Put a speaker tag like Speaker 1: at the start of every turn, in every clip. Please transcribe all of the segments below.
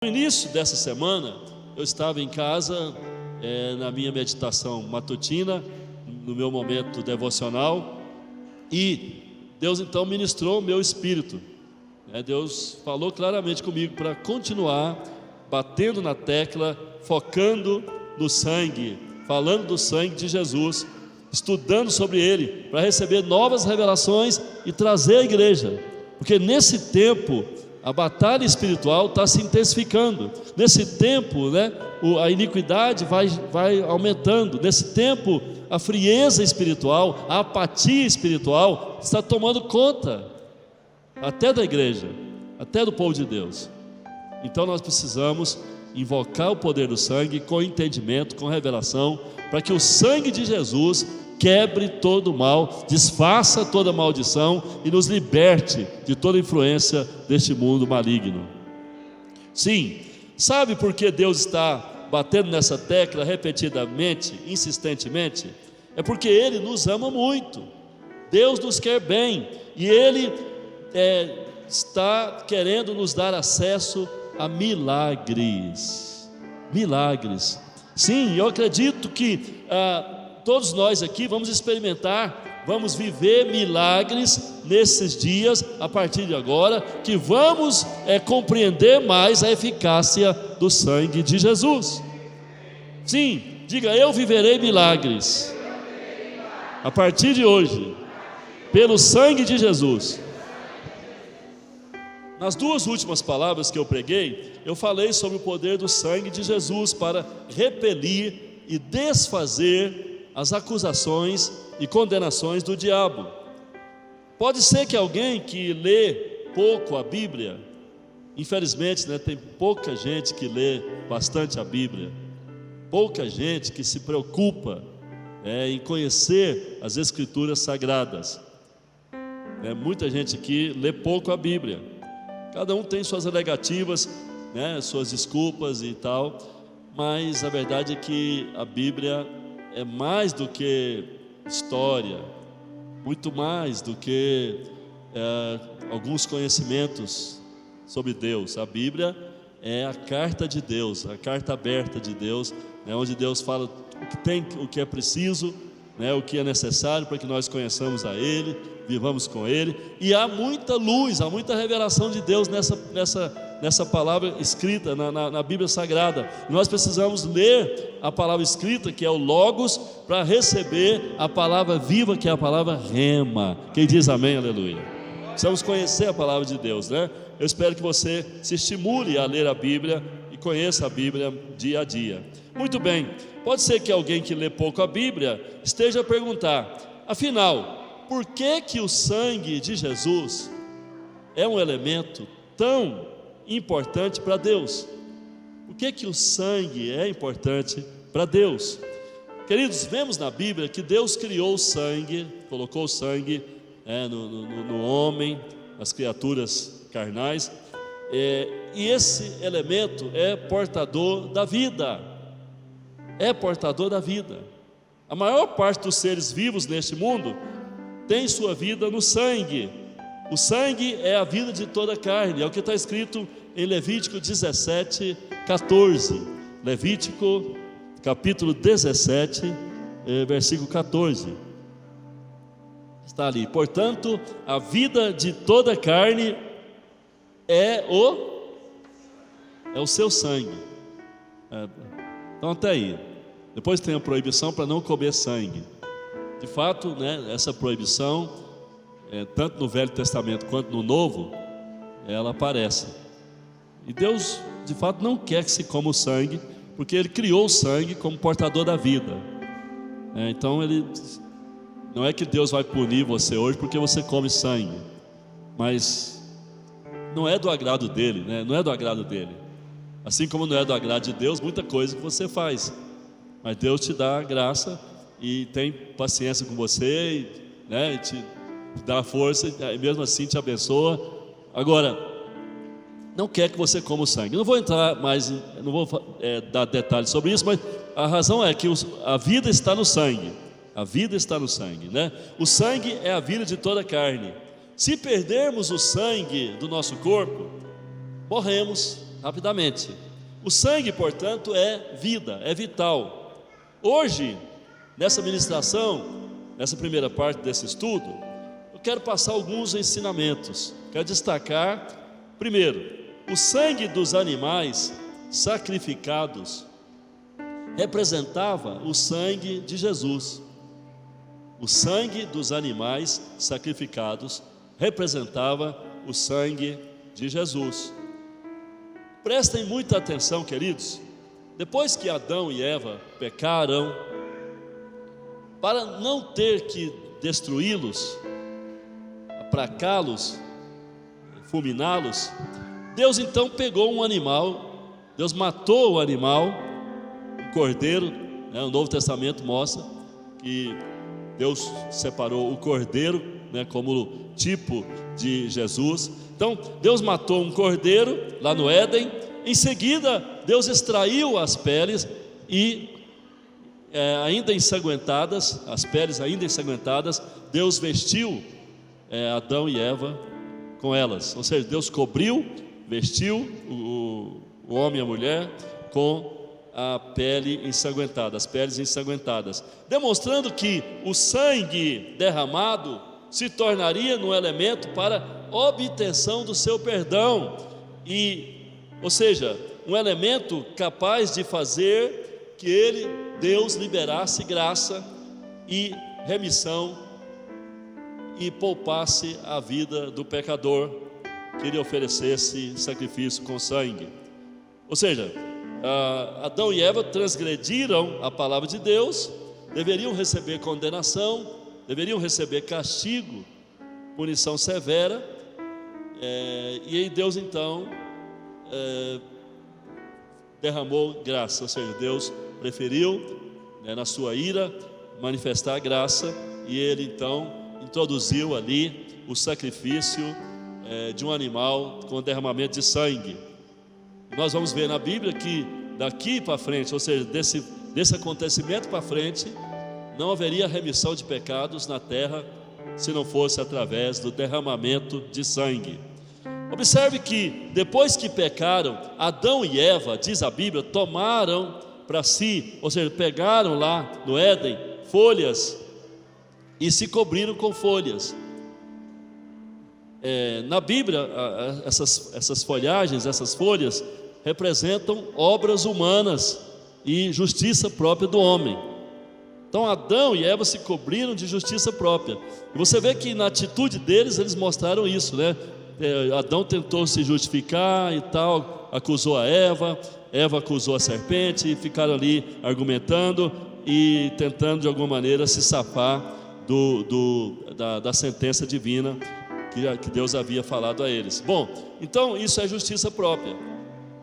Speaker 1: No início dessa semana, eu estava em casa, na minha meditação matutina, no meu momento devocional, e Deus então ministrou o meu espírito. Deus falou claramente comigo para continuar batendo na tecla, focando no sangue, falando do sangue de Jesus, estudando sobre ele, para receber novas revelações e trazer à igreja, porque nesse tempo a batalha espiritual está se intensificando. Nesse tempo, a iniquidade vai aumentando. Nesse tempo, a frieza espiritual, a apatia espiritual está tomando conta até da igreja, até do povo de Deus. Então nós precisamos invocar o poder do sangue com entendimento, com revelação, para que o sangue de Jesus quebre todo o mal, desfaça toda maldição e nos liberte de toda influência deste mundo maligno. Sim, sabe por que Deus está batendo nessa tecla repetidamente, insistentemente? É porque Ele nos ama muito, Deus nos quer bem, e Ele está querendo nos dar acesso a milagres. Milagres. Sim, eu acredito que todos nós aqui vamos experimentar, vamos viver milagres nesses dias, a partir de agora, que vamos compreender mais a eficácia do sangue de Jesus. Sim, diga: eu viverei milagres a partir de hoje, pelo sangue de Jesus. Nas duas últimas palavras que eu preguei, eu falei sobre o poder do sangue de Jesus para repelir e desfazer as acusações e condenações do diabo. Pode ser que alguém que lê pouco a Bíblia, infelizmente, tem pouca gente que lê bastante a Bíblia, pouca gente que se preocupa em conhecer as Escrituras Sagradas. Muita gente que lê pouco a Bíblia. Cada um tem suas alegativas, suas desculpas e tal, mas a verdade é que a Bíblia é mais do que história, muito mais do que alguns conhecimentos sobre Deus. A Bíblia é a carta de Deus, a carta aberta de Deus, onde Deus fala o que é preciso, o que é necessário para que nós conheçamos a Ele, vivamos com Ele, e há muita luz, há muita revelação de Deus nessa palavra escrita na Bíblia Sagrada. Nós precisamos ler a palavra escrita, que é o Logos, para receber a palavra viva, que é a palavra Rema. Quem diz amém, aleluia? Precisamos conhecer a palavra de Deus, Eu espero que você se estimule a ler a Bíblia e conheça a Bíblia dia a dia. Muito bem, pode ser que alguém que lê pouco a Bíblia esteja a perguntar: afinal, por que o sangue de Jesus é um elemento tão importante para Deus? Por que o sangue é importante para Deus? Queridos, vemos na Bíblia que Deus criou o sangue, colocou o sangue no homem, nas criaturas carnais, e esse elemento é portador da vida. É portador da vida. A maior parte dos seres vivos neste mundo tem sua vida no sangue. O sangue é a vida de toda a carne, é o que está escrito em Levítico 17, 14. Levítico capítulo 17, versículo 14. Está ali: portanto, a vida de toda a carne é o seu sangue. Então até aí. Depois tem a proibição para não comer sangue. De fato, essa proibição, tanto no Velho Testamento quanto no Novo, ela aparece. E Deus, de fato, não quer que se coma o sangue, porque Ele criou o sangue como portador da vida. Então, não é que Deus vai punir você hoje porque você come sangue, mas não é do agrado dEle, não é do agrado dEle. Assim como não é do agrado de Deus muita coisa que você faz, mas Deus te dá graça e tem paciência com você, e te dá força, e mesmo assim te abençoa. Agora, não quer que você coma o sangue. Não vou entrar mais, não vou dar detalhes sobre isso, mas a razão é que a vida está no sangue. A vida está no sangue, O sangue é a vida de toda a carne. Se perdermos o sangue do nosso corpo, morremos. rapidamente. O sangue, portanto, é vida, é vital. Hoje, nessa ministração, nessa primeira parte desse estudo, eu quero passar alguns ensinamentos. Quero destacar, primeiro, o sangue dos animais sacrificados representava o sangue de Jesus. O sangue dos animais sacrificados representava o sangue de Jesus. Prestem muita atenção, queridos. Depois que Adão e Eva pecaram, para não ter que destruí-los, apracá-los, fulminá-los, Deus então pegou um animal, Deus matou o animal, um cordeiro, né? O Novo Testamento mostra que Deus separou o cordeiro, né, como tipo de Jesus. Então Deus matou um cordeiro lá no Éden. Em seguida Deus extraiu as peles e ainda ensanguentadas, as peles ainda ensanguentadas, Deus vestiu Adão e Eva com elas. Ou seja, Deus cobriu, vestiu o homem e a mulher com a pele ensanguentada, as peles ensanguentadas, demonstrando que o sangue derramado se tornaria um elemento para obtenção do seu perdão, ou seja, um elemento capaz de fazer que Deus liberasse graça e remissão e poupasse a vida do pecador que ele oferecesse sacrifício com sangue. Ou seja, Adão e Eva transgrediram a palavra de Deus, deveriam receber condenação, deveriam receber castigo, punição severa, e aí Deus então derramou graça. Ou seja, Deus preferiu, na sua ira, manifestar a graça, e Ele então introduziu ali o sacrifício de um animal com derramamento de sangue. Nós vamos ver na Bíblia que daqui para frente, ou seja, desse acontecimento para frente, não haveria remissão de pecados na terra se não fosse através do derramamento de sangue. Observe que depois que pecaram, Adão e Eva, diz a Bíblia, tomaram para si, ou seja, pegaram lá no Éden folhas e se cobriram com folhas. Na Bíblia, essas folhagens, essas folhas representam obras humanas e justiça própria do homem. Então Adão e Eva se cobriram de justiça própria. E você vê que na atitude deles eles mostraram isso, né? Adão tentou se justificar e tal, acusou a Eva acusou a serpente, e ficaram ali argumentando e tentando de alguma maneira se safar da sentença divina que Deus havia falado a eles. Bom, então isso é justiça própria.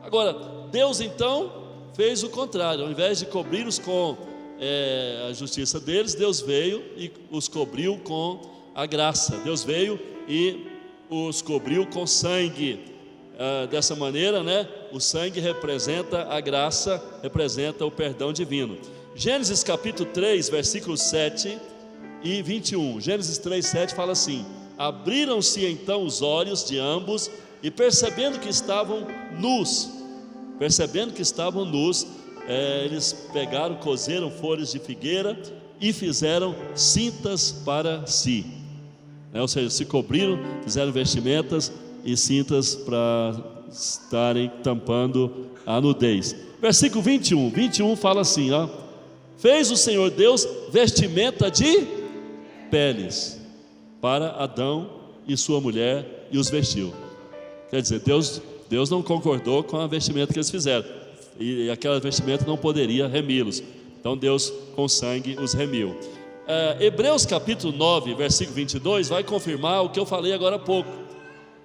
Speaker 1: Agora, Deus então fez o contrário. Ao invés de cobri-los com a justiça deles, Deus veio e os cobriu com a graça. Deus veio e os cobriu com sangue. Dessa maneira, né, o sangue representa a graça, representa o perdão divino. Gênesis capítulo 3, versículos 7 e 21. Gênesis 3, 7 fala assim: abriram-se então os olhos de ambos, e percebendo que estavam nus, eles pegaram, cozeram folhas de figueira e fizeram cintas para si, ou seja, se cobriram, fizeram vestimentas e cintas para estarem tampando a nudez. Versículo 21 fala assim, fez o Senhor Deus vestimenta de peles para Adão e sua mulher e os vestiu. Quer dizer, Deus não concordou com a vestimenta que eles fizeram, e aquela vestimenta não poderia remi-los. Então Deus com sangue os remiu. Hebreus capítulo 9, versículo 22 vai confirmar o que eu falei agora há pouco,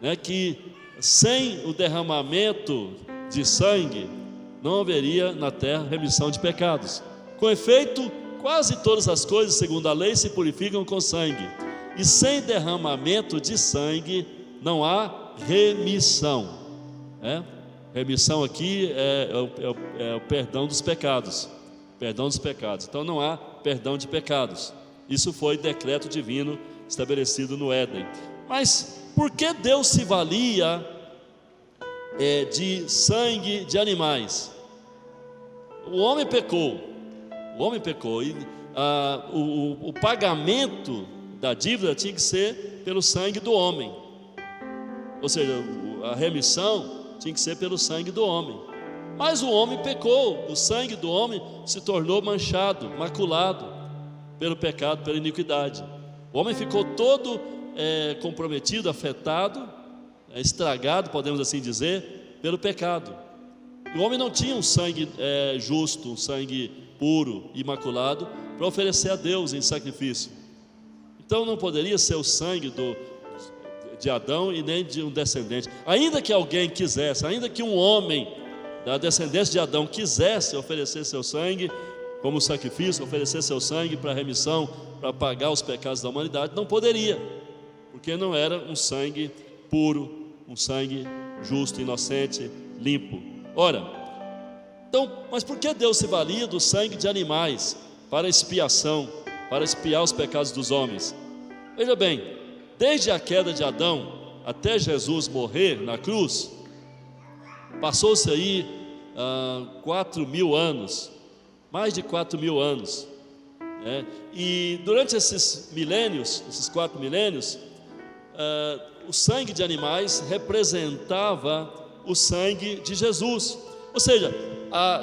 Speaker 1: né, que sem o derramamento de sangue não haveria na terra remissão de pecados. Com efeito, quase todas as coisas segundo a lei se purificam com sangue, e sem derramamento de sangue não há remissão. Remissão aqui é o perdão dos pecados. Então não há perdão de pecados. Isso foi decreto divino estabelecido no Éden. Mas por que Deus se valia de sangue de animais. O homem pecou e o pagamento da dívida tinha que ser pelo sangue do homem, ou seja, a remissão tinha que ser pelo sangue do homem. Mas o homem pecou, o sangue do homem se tornou manchado, maculado pelo pecado, pela iniquidade. O homem ficou todo comprometido, afetado, estragado, podemos assim dizer, pelo pecado. E o homem não tinha um sangue justo, um sangue puro, imaculado, para oferecer a Deus em sacrifício. Então não poderia ser o sangue de Adão e nem de um descendente. Ainda que alguém quisesse, ainda que um homem da descendência de Adão quisesse oferecer seu sangue como sacrifício, oferecer seu sangue para remissão, para pagar os pecados da humanidade, não poderia, porque não era um sangue puro, um sangue justo, inocente, limpo. Ora, então, mas por que Deus se valia do sangue de animais para expiação, para expiar os pecados dos homens? Veja bem, desde a queda de Adão até Jesus morrer na cruz, passou-se aí 4.000 anos, mais de 4.000 anos, né? E durante esses milênios, esses 4 milênios, o sangue de animais representava o sangue de Jesus. Ou seja,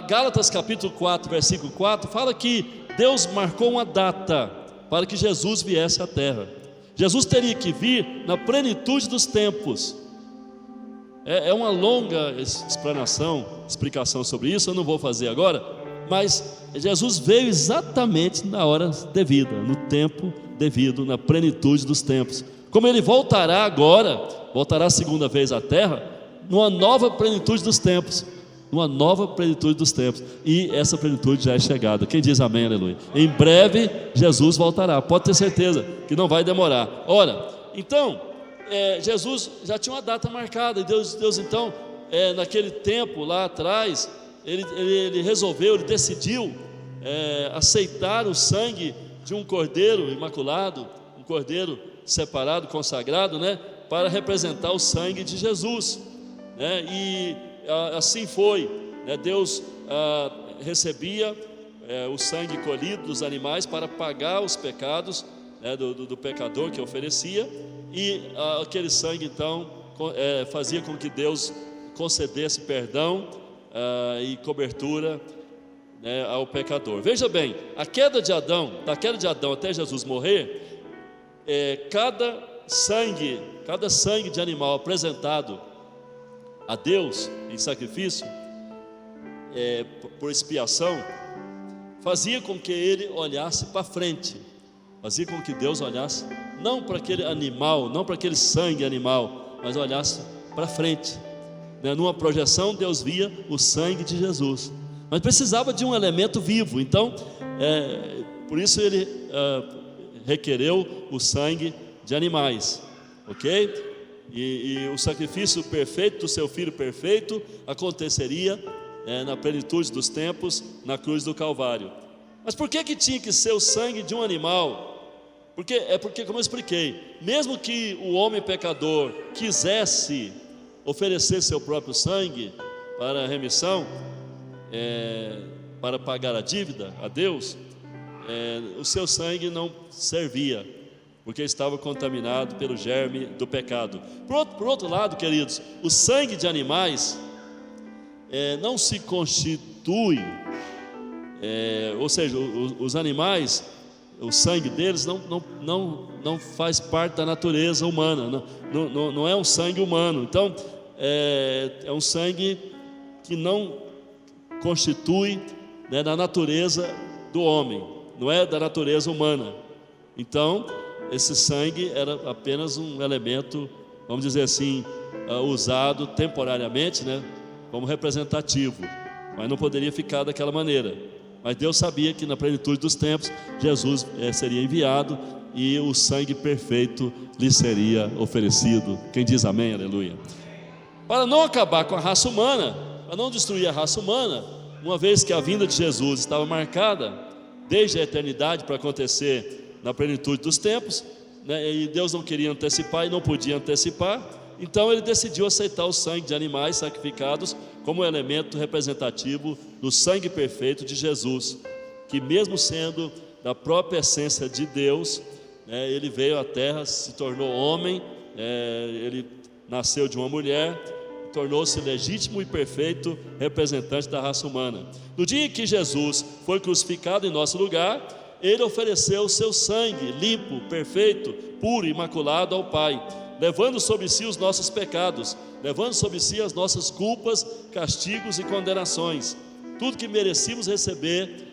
Speaker 1: Gálatas capítulo 4, versículo 4, fala que Deus marcou uma data para que Jesus viesse à terra. Jesus teria que vir na plenitude dos tempos. É uma longa explicação sobre isso, eu não vou fazer agora, mas Jesus veio exatamente na hora devida, no tempo devido, na plenitude dos tempos. Como ele voltará agora, voltará a segunda vez à terra, numa nova plenitude dos tempos, e essa plenitude já é chegada. Quem diz amém, aleluia? Em breve Jesus voltará, pode ter certeza que não vai demorar. Ora, então, Jesus já tinha uma data marcada, e Deus então, naquele tempo lá atrás, ele resolveu, ele decidiu aceitar o sangue de um cordeiro imaculado, um cordeiro separado, consagrado, né, para representar o sangue de Jesus, né? E assim foi, né? Deus recebia o sangue colhido dos animais para pagar os pecados, né, do pecador que oferecia, e aquele sangue então fazia com que Deus concedesse perdão e cobertura, né, ao pecador. Veja bem, da queda de Adão até Jesus morrer, cada sangue de animal apresentado a Deus em sacrifício, por expiação, fazia com que ele olhasse para frente, fazia com que Deus olhasse não para aquele animal, não para aquele sangue animal, mas olhasse para frente, né? Numa projeção Deus via o sangue de Jesus, mas precisava de um elemento vivo. Então por isso ele requereu o sangue de animais, ok? E o sacrifício perfeito do seu Filho perfeito aconteceria na plenitude dos tempos, na cruz do Calvário. Mas por que tinha que ser o sangue de um animal? Porque, como eu expliquei, mesmo que o homem pecador quisesse oferecer seu próprio sangue para a remissão, para pagar a dívida a Deus, o seu sangue não servia, porque estava contaminado pelo germe do pecado. Por outro lado, queridos, o sangue de animais não se constitui, ou seja, os animais, o sangue deles não faz parte da natureza humana, não é um sangue humano. Então é um sangue que não constitui, né, da natureza do homem, não é da natureza humana. Então esse sangue era apenas um elemento, vamos dizer assim, usado temporariamente, né, como representativo, mas não poderia ficar daquela maneira. Mas Deus sabia que na plenitude dos tempos Jesus seria enviado e o sangue perfeito lhe seria oferecido. Quem diz amém, aleluia? Para não acabar com a raça humana, para não destruir a raça humana, uma vez que a vinda de Jesus estava marcada desde a eternidade para acontecer na plenitude dos tempos, né, e Deus não queria antecipar e não podia antecipar, Então ele decidiu aceitar o sangue de animais sacrificados como elemento representativo do sangue perfeito de Jesus, que mesmo sendo da própria essência de Deus, ele veio à terra, se tornou homem, ele nasceu de uma mulher, tornou-se legítimo e perfeito representante da raça humana. No dia em que Jesus foi crucificado em nosso lugar, ele ofereceu o seu sangue limpo, perfeito, puro, imaculado ao Pai, levando sobre si os nossos pecados, levando sobre si as nossas culpas, castigos e condenações. Tudo que merecíamos receber,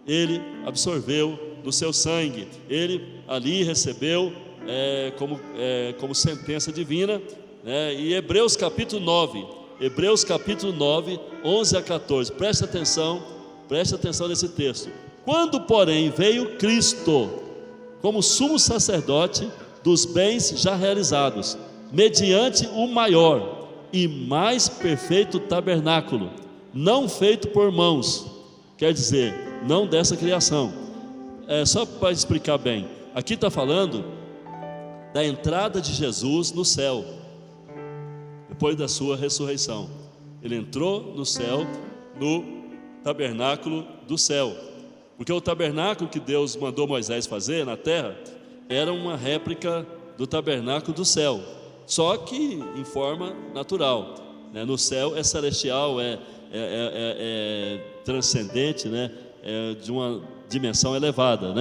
Speaker 1: ele absorveu do seu sangue. Ele ali recebeu como sentença divina, e Hebreus capítulo 9, 11 a 14, preste atenção nesse texto. Quando, porém, veio Cristo como sumo sacerdote dos bens já realizados, mediante o maior e mais perfeito tabernáculo, não feito por mãos, quer dizer, não dessa criação. Só para explicar bem, aqui está falando da entrada de Jesus no céu, depois da sua ressurreição. Ele entrou no céu, no tabernáculo do céu, porque o tabernáculo que Deus mandou Moisés fazer na terra era uma réplica do tabernáculo do céu, só que em forma natural, no céu é celestial, é transcendente, de uma dimensão elevada,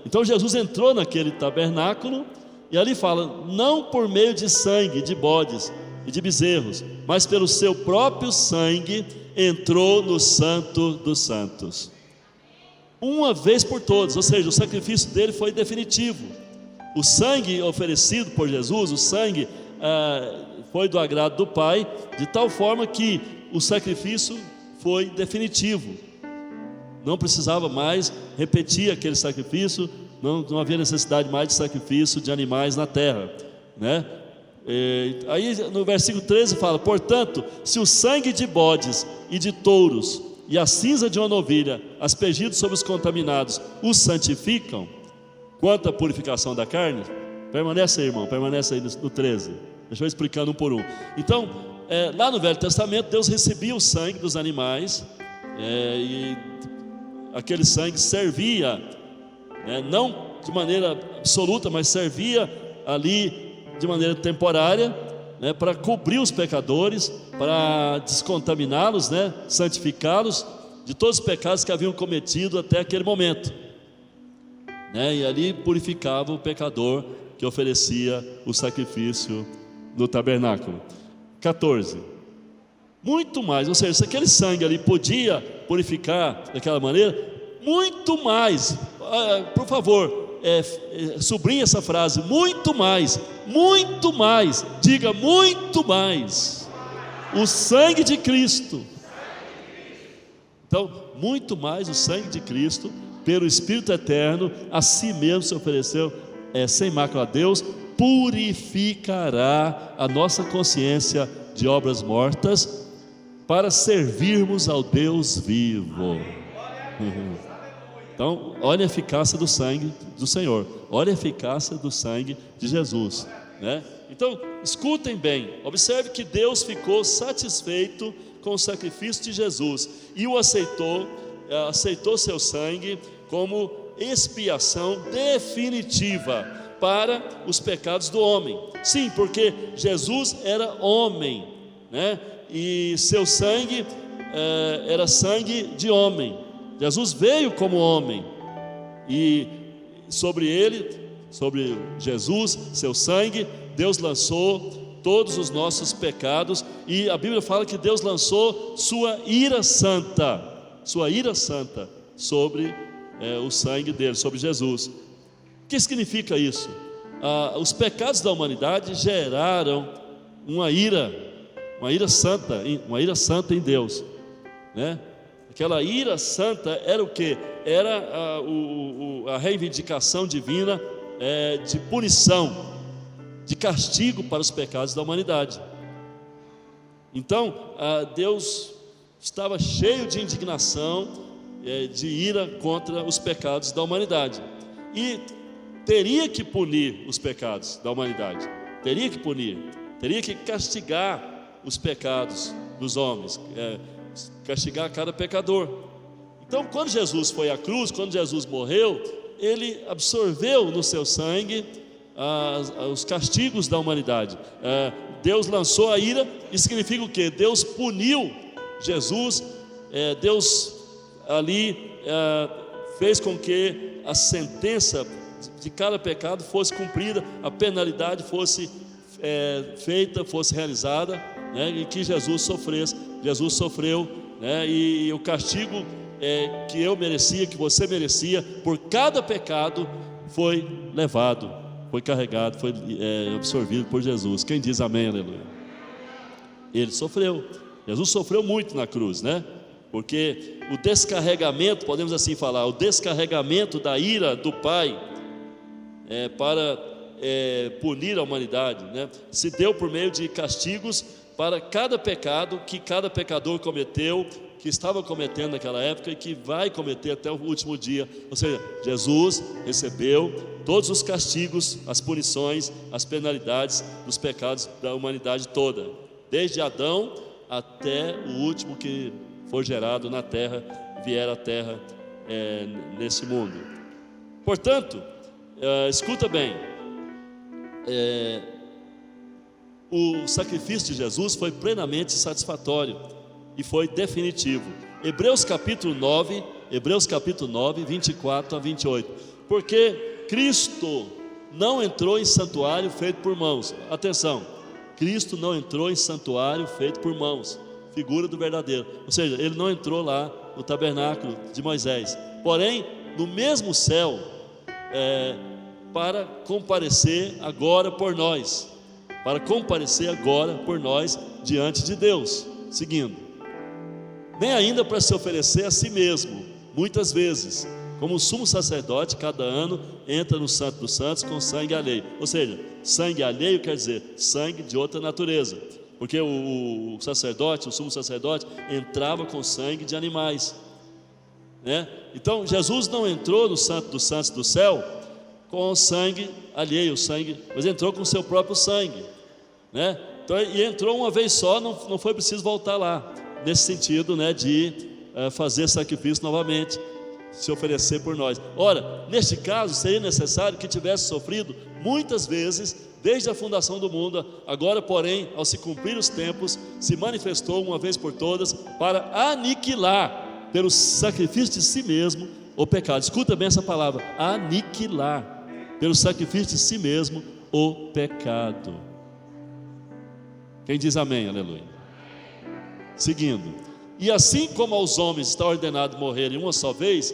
Speaker 1: Então Jesus entrou naquele tabernáculo, e ali fala, não por meio de sangue, de bodes e de bezerros, mas pelo seu próprio sangue entrou no Santo dos Santos, uma vez por todas, ou seja, o sacrifício dele foi definitivo. O sangue oferecido por Jesus, o sangue foi do agrado do Pai, de tal forma que o sacrifício foi definitivo, não precisava mais repetir aquele sacrifício, não havia necessidade mais de sacrifício de animais na terra, Aí no versículo 13 fala, portanto, se o sangue de bodes e de touros e a cinza de uma novilha aspergidos sobre os contaminados os santificam, quanto à purificação da carne, permanece aí, irmão, permanece aí no 13, deixa eu explicando um por um. Então, lá no Velho Testamento, Deus recebia o sangue dos animais, e aquele sangue servia, não de maneira absoluta, mas servia ali de maneira temporária, para cobrir os pecadores, para descontaminá-los, santificá-los de todos os pecados que haviam cometido até aquele momento, e ali purificava o pecador que oferecia o sacrifício no tabernáculo. 14. Muito mais, ou seja, se aquele sangue ali podia purificar daquela maneira, muito mais, por favor, sublinhe essa frase, muito mais, diga muito mais, o sangue de Cristo. Então, muito mais o sangue de Cristo, pelo Espírito eterno, a si mesmo se ofereceu, sem mácula a Deus, purificará a nossa consciência de obras mortas, para servirmos ao Deus vivo. Então, olha a eficácia do sangue do Senhor, olha a eficácia do sangue de Jesus, Então, escutem bem, observe que Deus ficou satisfeito com o sacrifício de Jesus e o aceitou seu sangue como expiação definitiva para os pecados do homem. Sim, porque Jesus era homem, e seu sangue era sangue de homem. Jesus veio como homem, e sobre Jesus, seu sangue, Deus lançou todos os nossos pecados, e a Bíblia fala que Deus lançou sua ira santa sobre o sangue dele, sobre Jesus. O que significa isso? Os pecados da humanidade geraram uma ira santa em Deus, Aquela ira santa era o que? Era a reivindicação divina de punição, de castigo para os pecados da humanidade. Então, Deus estava cheio de indignação, de ira contra os pecados da humanidade, e teria que punir os pecados da humanidade, teria que punir, teria que castigar os pecados dos homens, castigar cada pecador. Então, quando Jesus foi à cruz, quando Jesus morreu, ele absorveu no seu sangue os castigos da humanidade. Deus lançou a ira, isso significa o quê? Deus puniu Jesus, Deus ali fez com que a sentença de cada pecado fosse cumprida, a penalidade fosse feita, fosse realizada, né? E que Jesus sofresse. Jesus sofreu, né? E o castigo que eu merecia, que você merecia, por cada pecado, foi levado, foi carregado, foi absorvido por Jesus. Quem diz amém, aleluia? Ele sofreu. Jesus sofreu muito na cruz, né? Porque o descarregamento, podemos assim falar, o descarregamento da ira do Pai para punir a humanidade, né? Se deu por meio de castigos para cada pecado que cada pecador cometeu, que estava cometendo naquela época e que vai cometer até o último dia. Ou seja, Jesus recebeu todos os castigos, as punições, as penalidades dos pecados da humanidade toda, desde Adão até o último que for gerado na terra, vier à terra nesse mundo. Portanto, escuta bem, o sacrifício de Jesus foi plenamente satisfatório e foi definitivo. Hebreus capítulo 9, 24 a 28. Porque Cristo não entrou em santuário feito por mãos. Atenção, Cristo não entrou em santuário feito por mãos, figura do verdadeiro. Ou seja, ele não entrou lá no tabernáculo de Moisés, porém no mesmo céu, para comparecer agora por nós, diante de Deus. Seguindo, nem ainda para se oferecer a si mesmo, muitas vezes, como o sumo sacerdote, cada ano entra no Santo dos Santos com sangue alheio. Ou seja, sangue alheio quer dizer sangue de outra natureza, porque o sacerdote, o sumo sacerdote, entrava com sangue de animais, né? Então Jesus não entrou no Santo dos Santos do céu com sangue alheio, mas entrou com o seu próprio sangue, né? Então, e entrou uma vez só, não foi preciso voltar lá, nesse sentido, né, de fazer sacrifício novamente, se oferecer por nós. Ora, neste caso seria necessário que tivesse sofrido muitas vezes desde a fundação do mundo. Agora, porém, ao se cumprir os tempos, se manifestou uma vez por todas para aniquilar pelo sacrifício de si mesmo o pecado. Escuta bem essa palavra: aniquilar pelo sacrifício de si mesmo o pecado. Quem diz amém, aleluia? Seguindo, e assim como aos homens está ordenado morrerem uma só vez,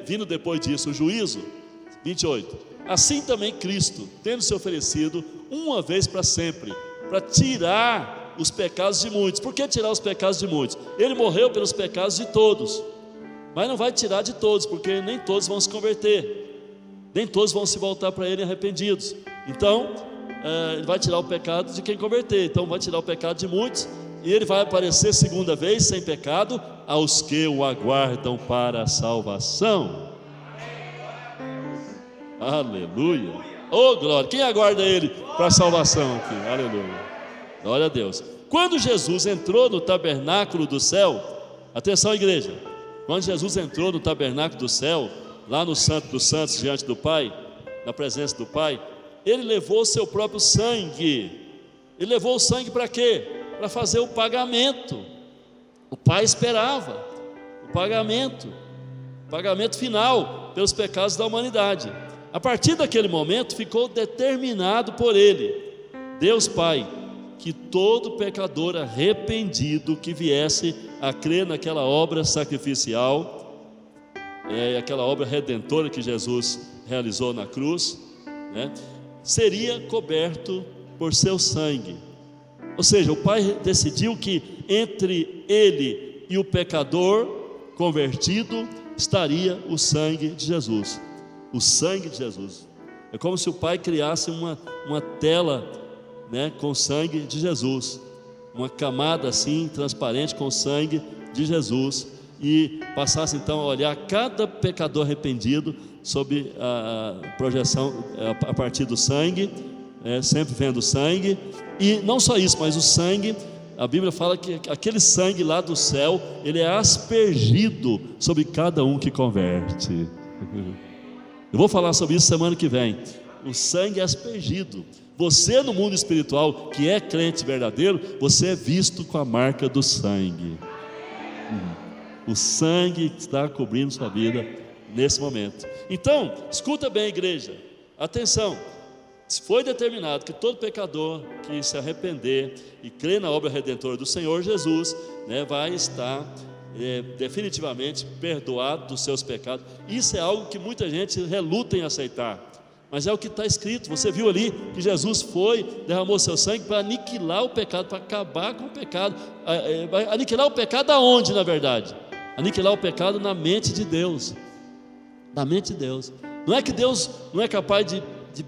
Speaker 1: vindo depois disso o juízo, 28, assim também Cristo, tendo se oferecido uma vez para sempre, para tirar os pecados de muitos. Por que tirar os pecados de muitos? Ele morreu pelos pecados de todos, mas não vai tirar de todos, porque nem todos vão se converter, nem todos vão se voltar para Ele arrependidos. Então, Ele vai tirar o pecado de quem converter. Então vai tirar o pecado de muitos, e Ele vai aparecer segunda vez sem pecado aos que o aguardam para a salvação. Aleluia, oh glória. Quem aguarda Ele para a salvação aqui? Aleluia, glória a Deus. Quando Jesus entrou no tabernáculo do céu, atenção igreja, quando Jesus entrou no tabernáculo do céu, lá no Santo dos Santos, diante do Pai, na presença do Pai, Ele levou o seu próprio sangue. Ele levou o sangue para quê? Para fazer o pagamento. O Pai esperava o pagamento final pelos pecados da humanidade. A partir daquele momento ficou determinado por Ele, Deus Pai, que todo pecador arrependido que viesse a crer naquela obra sacrificial, aquela obra redentora que Jesus realizou na cruz, né, seria coberto por seu sangue. Ou seja, o Pai decidiu que entre ele e o pecador convertido estaria o sangue de Jesus. O sangue de Jesus. É como se o Pai criasse uma tela, né, com sangue de Jesus, uma camada assim transparente com sangue de Jesus, e passasse então a olhar cada pecador arrependido sob a projeção a partir do sangue, sempre vendo sangue. E não só isso, mas o sangue, a Bíblia fala que aquele sangue lá do céu, ele é aspergido sobre cada um que converte. Eu vou falar sobre isso semana que vem. O sangue é aspergido. Você no mundo espiritual, que é crente verdadeiro, você é visto com a marca do sangue. O sangue está cobrindo sua vida nesse momento. Então, escuta bem, igreja, atenção. Foi determinado que todo pecador que se arrepender e crer na obra redentora do Senhor Jesus, vai estar definitivamente perdoado dos seus pecados. Isso é algo que muita gente reluta em aceitar, mas é o que está escrito. Você viu ali que Jesus derramou seu sangue para aniquilar o pecado, para acabar com o pecado. Aniquilar o pecado aonde, na verdade? Aniquilar o pecado na mente de Deus. Na mente de Deus. Não é que Deus não é capaz de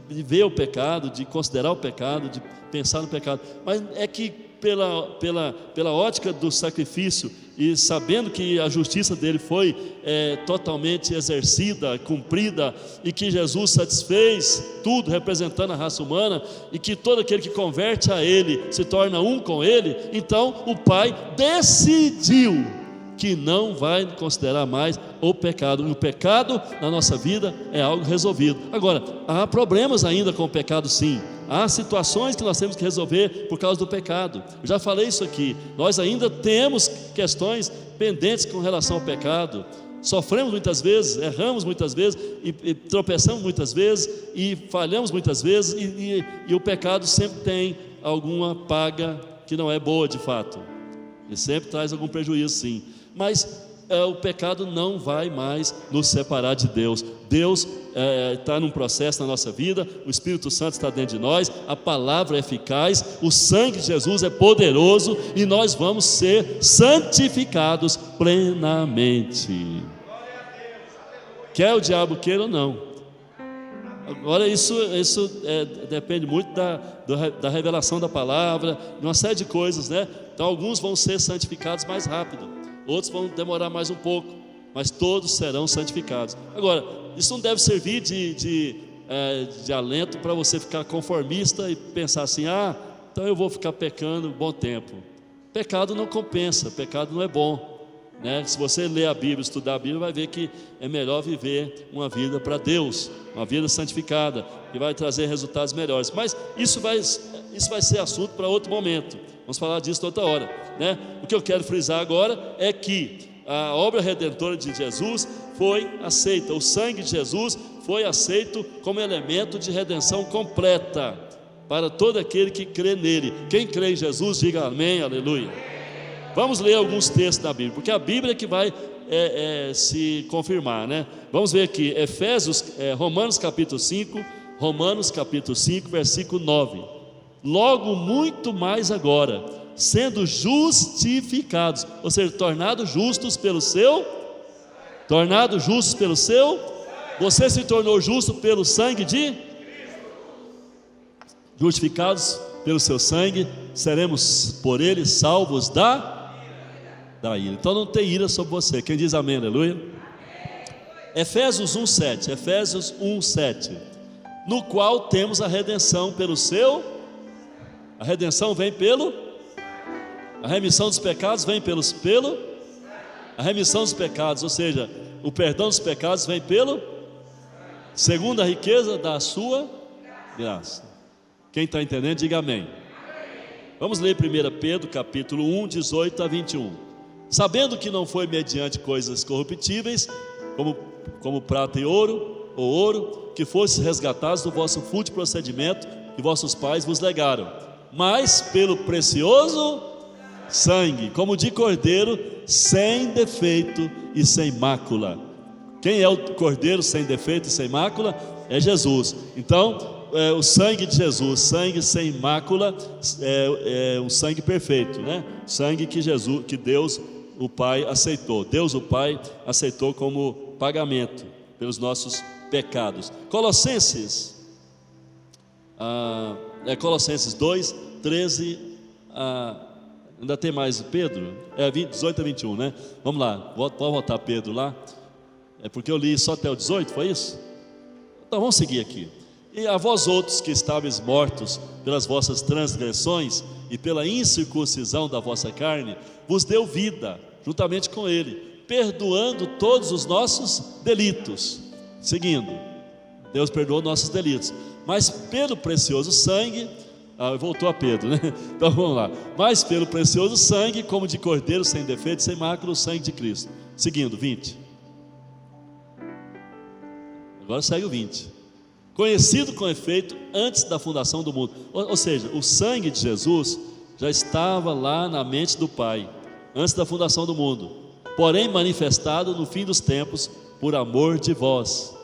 Speaker 1: ver o pecado, de considerar o pecado, de pensar no pecado, mas é que pela ótica do sacrifício, e sabendo que a justiça dele foi totalmente exercida, cumprida, e que Jesus satisfez tudo, representando a raça humana, e que todo aquele que converte a ele se torna um com ele, então o Pai decidiu que não vai considerar mais o pecado. E o pecado na nossa vida é algo resolvido. Agora, há problemas ainda com o pecado, sim. Há situações que nós temos que resolver por causa do pecado. Eu já falei isso aqui. Nós ainda temos questões pendentes com relação ao pecado. Sofremos muitas vezes, erramos muitas vezes, e tropeçamos muitas vezes, e falhamos muitas vezes, e o pecado sempre tem alguma paga que não é boa de fato. Ele sempre traz algum prejuízo, sim. Mas o pecado não vai mais nos separar de Deus. Deus está num processo na nossa vida, o Espírito Santo está dentro de nós, a palavra é eficaz, o sangue de Jesus é poderoso, e nós vamos ser santificados plenamente. Quer o diabo queira ou não. Agora isso depende muito da revelação da palavra, de uma série de coisas, Então alguns vão ser santificados mais rápido, outros vão demorar mais um pouco, mas todos serão santificados. Agora, isso não deve servir de alento para você ficar conformista e pensar assim: então eu vou ficar pecando um bom tempo. Pecado não compensa, pecado não é bom, Se você ler a Bíblia, estudar a Bíblia, vai ver que é melhor viver uma vida para Deus, uma vida santificada, que vai trazer resultados melhores. Mas isso vai ser assunto para outro momento. Vamos falar disso outra hora, O que eu quero frisar agora é que a obra redentora de Jesus foi aceita, o sangue de Jesus foi aceito como elemento de redenção completa para todo aquele que crê nele. Quem crê em Jesus, diga amém, aleluia. Vamos ler alguns textos da Bíblia, porque a Bíblia é que vai se confirmar, Vamos ver aqui, Romanos capítulo 5, versículo 9. Logo muito mais agora, sendo justificados, ou seja, tornados justos pelo seu, você se tornou justo pelo sangue de justificados pelo seu sangue, seremos por ele salvos da ira. Então não tem ira sobre você. Quem diz amém, aleluia? Efésios 1:7, no qual temos a redenção pelo seu. A redenção vem a remissão dos pecados vem a remissão dos pecados, ou seja, o perdão dos pecados vem segundo a riqueza da sua graça. Quem está entendendo, diga amém. Vamos ler 1 Pedro capítulo 1, 18 a 21. Sabendo que não foi mediante coisas corruptíveis, como prata e ouro, ou ouro, que fostes resgatados do vosso fútil procedimento que vossos pais vos legaram, mas pelo precioso sangue, como de cordeiro, sem defeito e sem mácula. Quem é o cordeiro sem defeito e sem mácula? É Jesus. Então, o sangue de Jesus, sangue sem mácula, é um sangue perfeito, Sangue que Deus o Pai aceitou. Deus o Pai aceitou como pagamento pelos nossos pecados. Colossenses 2, 13 ainda tem mais Pedro? 18 a 21, Vamos lá, pode voltar Pedro lá. É porque eu li só até o 18, foi isso? Então vamos seguir aqui. E a vós outros que estáveis mortos pelas vossas transgressões e pela incircuncisão da vossa carne, vos deu vida juntamente com ele, perdoando todos os nossos delitos. Seguindo, Deus perdoou nossos delitos, mas pelo precioso sangue, voltou a Pedro, né? Então vamos lá. Mas pelo precioso sangue, como de cordeiro sem defeito, sem mácula, o sangue de Cristo. Seguindo, 20. Agora segue o 20. Conhecido com efeito antes da fundação do mundo. Ou seja, o sangue de Jesus já estava lá na mente do Pai, antes da fundação do mundo, porém manifestado no fim dos tempos, por amor de vós,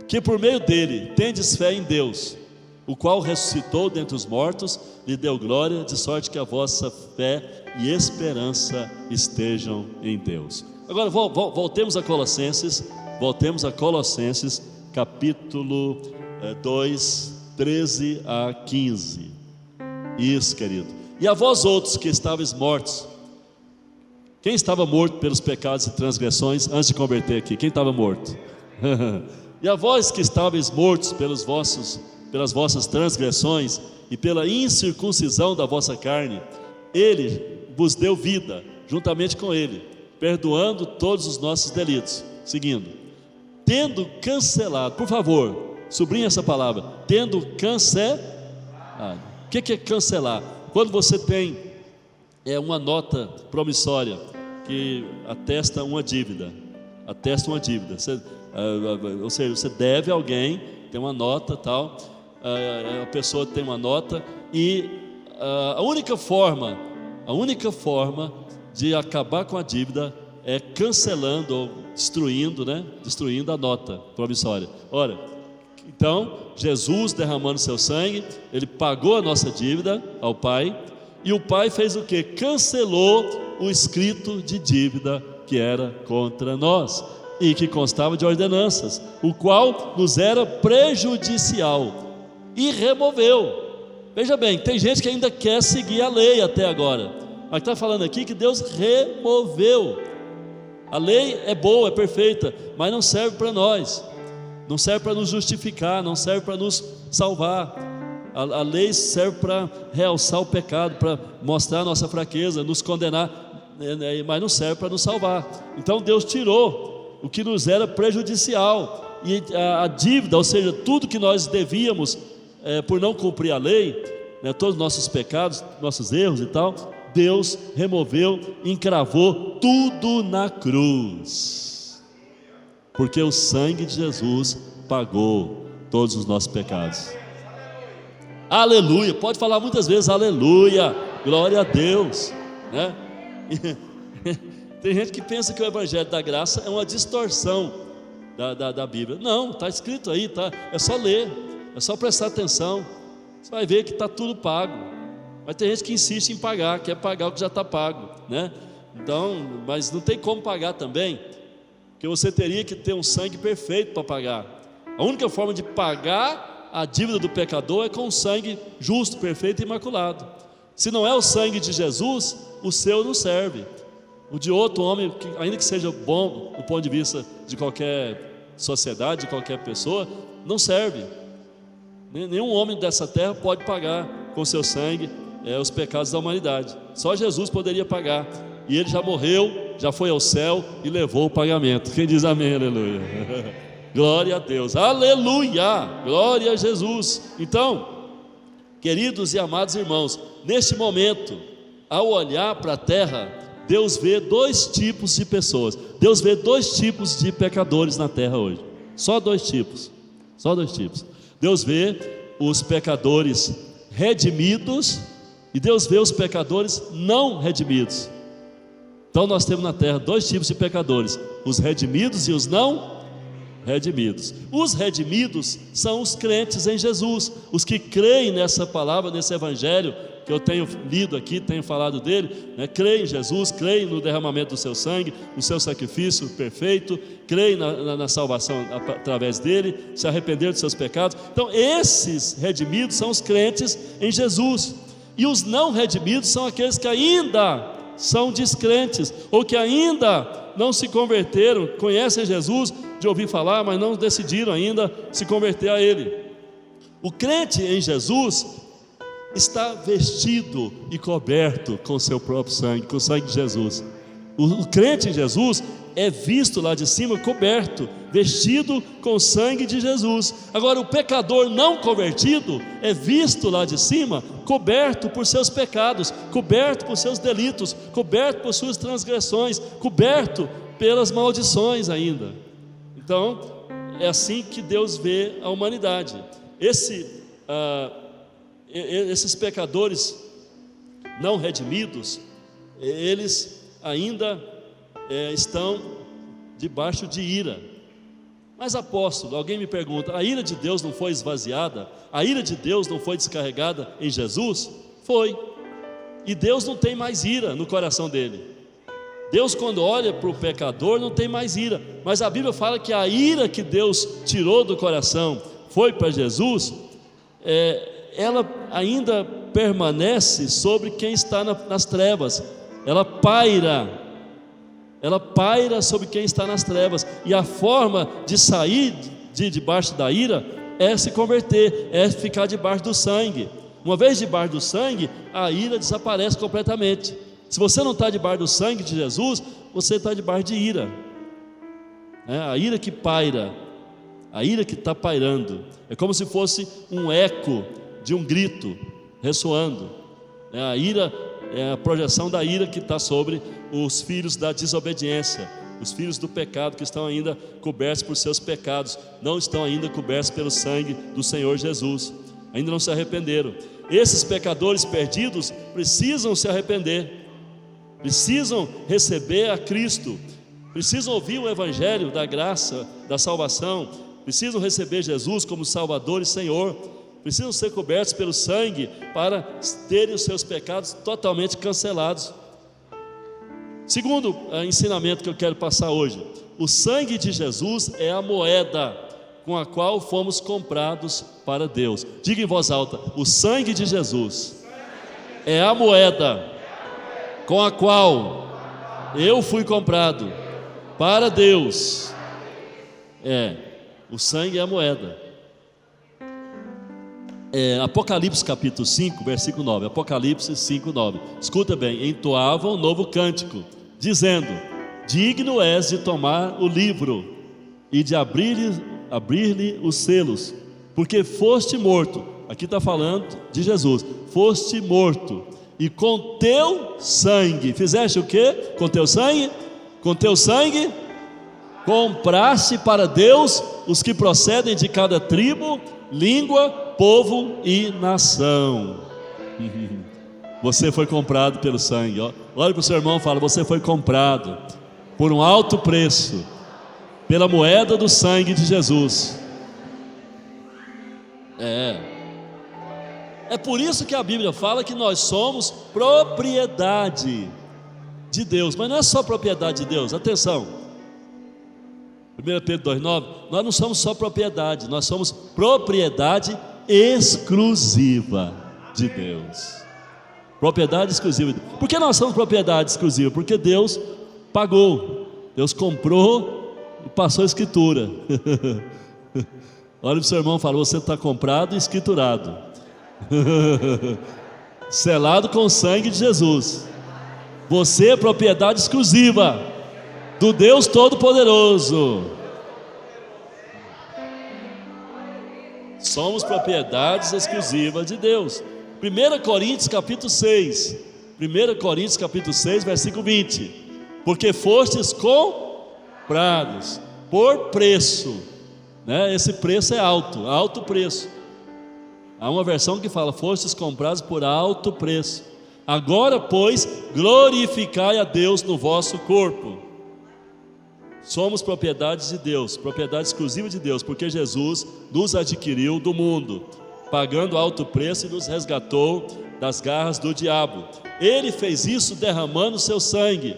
Speaker 1: que por meio dele tendes fé em Deus, o qual ressuscitou dentre os mortos, lhe deu glória, de sorte que a vossa fé e esperança estejam em Deus. Agora voltemos a Colossenses, capítulo 2, 13 a 15. Isso, querido. E a vós outros que estáveis mortos. Quem estava morto pelos pecados e transgressões antes de converter aqui? Quem estava morto? E a vós que estáveis mortos pelas vossas transgressões e pela incircuncisão da vossa carne, ele vos deu vida juntamente com ele, perdoando todos os nossos delitos. Seguindo, tendo cancelado, por favor, sublinhe essa palavra, tendo cancelado. O que é cancelar? Quando você tem uma nota promissória que atesta uma dívida, ou seja, você deve a alguém, tem uma nota tal, a pessoa tem uma nota, e a única forma de acabar com a dívida é cancelando ou destruindo a nota promissória. Ora, então Jesus derramando seu sangue, ele pagou a nossa dívida ao Pai, e o Pai fez o que? Cancelou o escrito de dívida que era contra nós e que constava de ordenanças, o qual nos era prejudicial, e removeu. Veja bem, tem gente que ainda quer seguir a lei até agora, mas está falando aqui que Deus removeu. A lei é boa, é perfeita, mas não serve para nós, não serve para nos justificar, não serve para nos salvar. A lei serve para realçar o pecado, para mostrar a nossa fraqueza, nos condenar, mas não serve para nos salvar. Então Deus tirou o que nos era prejudicial, e a dívida, ou seja, tudo que nós devíamos por não cumprir a lei, todos os nossos pecados, nossos erros e tal, Deus removeu, encravou tudo na cruz, porque o sangue de Jesus pagou todos os nossos pecados. Aleluia, pode falar muitas vezes aleluia, glória a Deus, né? Tem gente que pensa que o Evangelho da Graça é uma distorção da Bíblia. Não, está escrito aí, é só ler, é só prestar atenção, você vai ver que está tudo pago. Mas tem gente que insiste em pagar, quer pagar o que já está pago, né? Então, mas não tem como pagar também, porque você teria que ter um sangue perfeito para pagar. A única forma de pagar a dívida do pecador é com um sangue justo, perfeito e imaculado. Se não é o sangue de Jesus, o seu não serve. O de outro homem, ainda que seja bom do ponto de vista de qualquer sociedade, de qualquer pessoa, não serve. Nenhum homem dessa terra pode pagar com seu sangue os pecados da humanidade. Só Jesus poderia pagar, e ele já morreu, já foi ao céu e levou o pagamento. Quem diz amém, aleluia? Glória a Deus, aleluia, glória a Jesus. Então, queridos e amados irmãos, neste momento, ao olhar para a terra, Deus vê dois tipos de pessoas. Deus vê dois tipos de pecadores na terra hoje. Só dois tipos. Deus vê os pecadores redimidos e Deus vê os pecadores não redimidos. Então nós temos na terra dois tipos de pecadores: os redimidos e os não redimidos. Os redimidos são os crentes em Jesus, os que creem nessa palavra, nesse evangelho que eu tenho lido aqui, tenho falado dele, creem em Jesus, creem no derramamento do seu sangue, no seu sacrifício perfeito, creem na salvação através dele, se arrependeram dos seus pecados. Então esses redimidos são os crentes em Jesus, e os não redimidos são aqueles que ainda são descrentes, ou que ainda não se converteram, conhecem Jesus de ouvir falar, mas não decidiram ainda se converter a ele. O crente em Jesus está vestido e coberto com o seu próprio sangue, com o sangue de Jesus. O crente em Jesus é visto lá de cima coberto, vestido com o sangue de Jesus. Agora, o pecador não convertido é visto lá de cima coberto por seus pecados, coberto por seus delitos, coberto por suas transgressões, coberto pelas maldições ainda. Então, é assim que Deus vê a humanidade. Esses pecadores não redimidos, eles ainda estão debaixo de ira. Mas apóstolo, alguém me pergunta, a ira de Deus não foi esvaziada? A ira de Deus não foi descarregada em Jesus? Foi. E Deus não tem mais ira no coração dele. Deus, quando olha para o pecador, não tem mais ira. Mas a Bíblia fala que a ira que Deus tirou do coração foi para Jesus, ela ainda permanece sobre quem está nas trevas. Ela paira sobre quem está nas trevas. E a forma de sair de debaixo da ira é se converter, é ficar debaixo do sangue. Uma vez debaixo do sangue, a ira desaparece completamente. Se você não está debaixo do sangue de Jesus, você está debaixo de ira. A ira que paira, a ira que está pairando, é como se fosse um eco de um grito ressoando. A ira é a projeção da ira que está sobre os filhos da desobediência, os filhos do pecado, que estão ainda cobertos por seus pecados, não estão ainda cobertos pelo sangue do Senhor Jesus, ainda não se arrependeram. Esses pecadores perdidos precisam se arrepender, precisam receber a Cristo, precisam ouvir o Evangelho da graça, da salvação, precisam receber Jesus como Salvador e Senhor, precisam ser cobertos pelo sangue para terem os seus pecados totalmente cancelados. Segundo ensinamento que eu quero passar hoje, o sangue de Jesus é a moeda com a qual fomos comprados para Deus. Diga em voz alta: o sangue de Jesus é a moeda com a qual eu fui comprado para Deus. O sangue é a moeda. Apocalipse capítulo 5, versículo 9. Apocalipse 5, 9. Escuta bem: entoavam um novo cântico, dizendo: digno és de tomar o livro e de abrir-lhe os selos, porque foste morto. Aqui está falando de Jesus. Foste morto, e com teu sangue, fizeste o quê? Com teu sangue? Com teu sangue compraste para Deus os que procedem de cada tribo, língua, povo e nação. Você foi comprado pelo sangue. Olha para o seu irmão e fala: você foi comprado por um alto preço, pela moeda do sangue de Jesus. É por isso que a Bíblia fala que nós somos propriedade de Deus. Mas não é só propriedade de Deus, atenção, 1 Pedro 2,9, nós não somos só propriedade, nós somos propriedade exclusiva de Deus. Propriedade exclusiva. Por que nós somos propriedade exclusiva? Porque Deus pagou, Deus comprou e passou a escritura. Olha para o seu irmão e fala: você está comprado e escriturado, selado com o sangue de Jesus. Você é propriedade exclusiva do Deus Todo-Poderoso. Somos propriedades exclusivas de Deus. 1 Coríntios capítulo 6, 1 Coríntios capítulo 6, versículo 20: porque fostes comprados por preço, esse preço é alto preço. Há uma versão que fala: fostes comprados por alto preço. Agora, pois, glorificai a Deus no vosso corpo. Somos propriedades de Deus, propriedade exclusiva de Deus, porque Jesus nos adquiriu do mundo, pagando alto preço, e nos resgatou das garras do diabo. Ele fez isso derramando o seu sangue.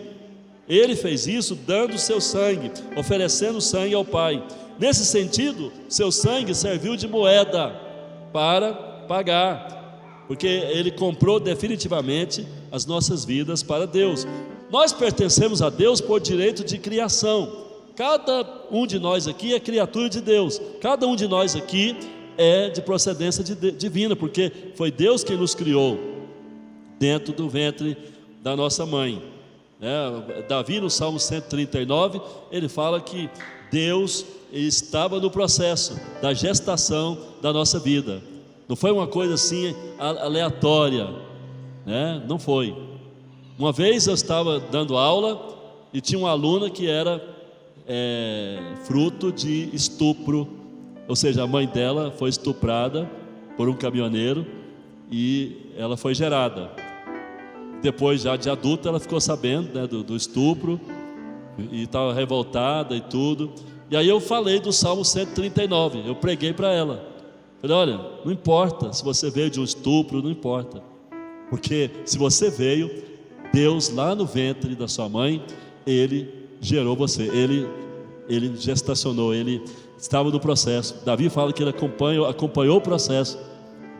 Speaker 1: Ele fez isso dando o seu sangue, oferecendo sangue ao Pai. Nesse sentido, seu sangue serviu de moeda para pagar, porque Ele comprou definitivamente as nossas vidas para Deus. Nós pertencemos a Deus por direito de criação. Cada um de nós aqui é criatura de Deus. Cada um de nós aqui é de procedência divina, porque foi Deus quem nos criou dentro do ventre da nossa mãe. Davi, no Salmo 139, ele fala que Deus estava no processo da gestação da nossa vida. Não foi uma coisa assim aleatória, né? Não foi. Uma vez eu estava dando aula e tinha uma aluna que era fruto de estupro, ou seja, a mãe dela foi estuprada por um caminhoneiro e ela foi gerada. Depois, já de adulta, ela ficou sabendo, né, do estupro e estava revoltada e tudo. E aí eu falei do Salmo 139, eu preguei para ela. Falei: olha, não importa se você veio de um estupro, não importa, porque se você veio, Deus lá no ventre da sua mãe, Ele gerou você, Ele gestacionou, Ele estava no processo. Davi fala que ele acompanhou o processo,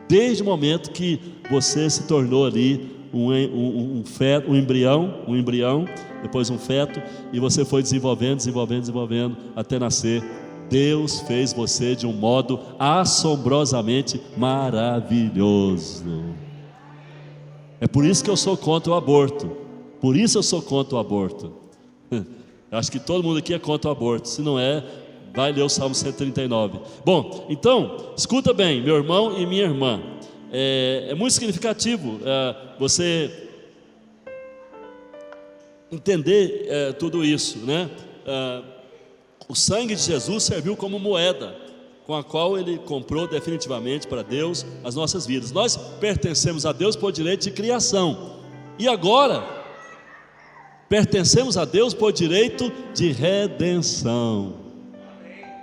Speaker 1: desde o momento que você se tornou ali um feto, um embrião, depois um feto, e você foi desenvolvendo, até nascer. Deus fez você de um modo assombrosamente maravilhoso. É por isso que eu sou contra o aborto. Acho que todo mundo aqui é contra o aborto. Se não é, vai ler o Salmo 139. Bom, então, escuta bem, meu irmão e minha irmã. É muito significativo você entender tudo isso, né? O sangue de Jesus serviu como moeda com a qual Ele comprou definitivamente para Deus as nossas vidas. Nós pertencemos a Deus por direito de criação, e agora pertencemos a Deus por direito de redenção.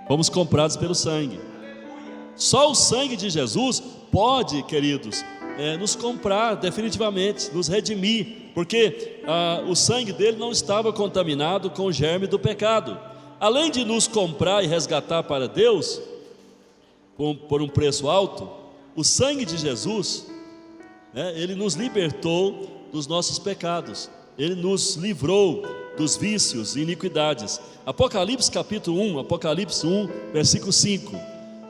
Speaker 1: Fomos comprados pelo sangue. Só o sangue de Jesus pode, queridos, nos comprar definitivamente, nos redimir, porque o sangue dele não estava contaminado com o germe do pecado. Além de nos comprar e resgatar para Deus por um preço alto, o sangue de Jesus, ele nos libertou dos nossos pecados, ele nos livrou dos vícios e iniquidades. Apocalipse capítulo 1, Apocalipse 1, versículo 5: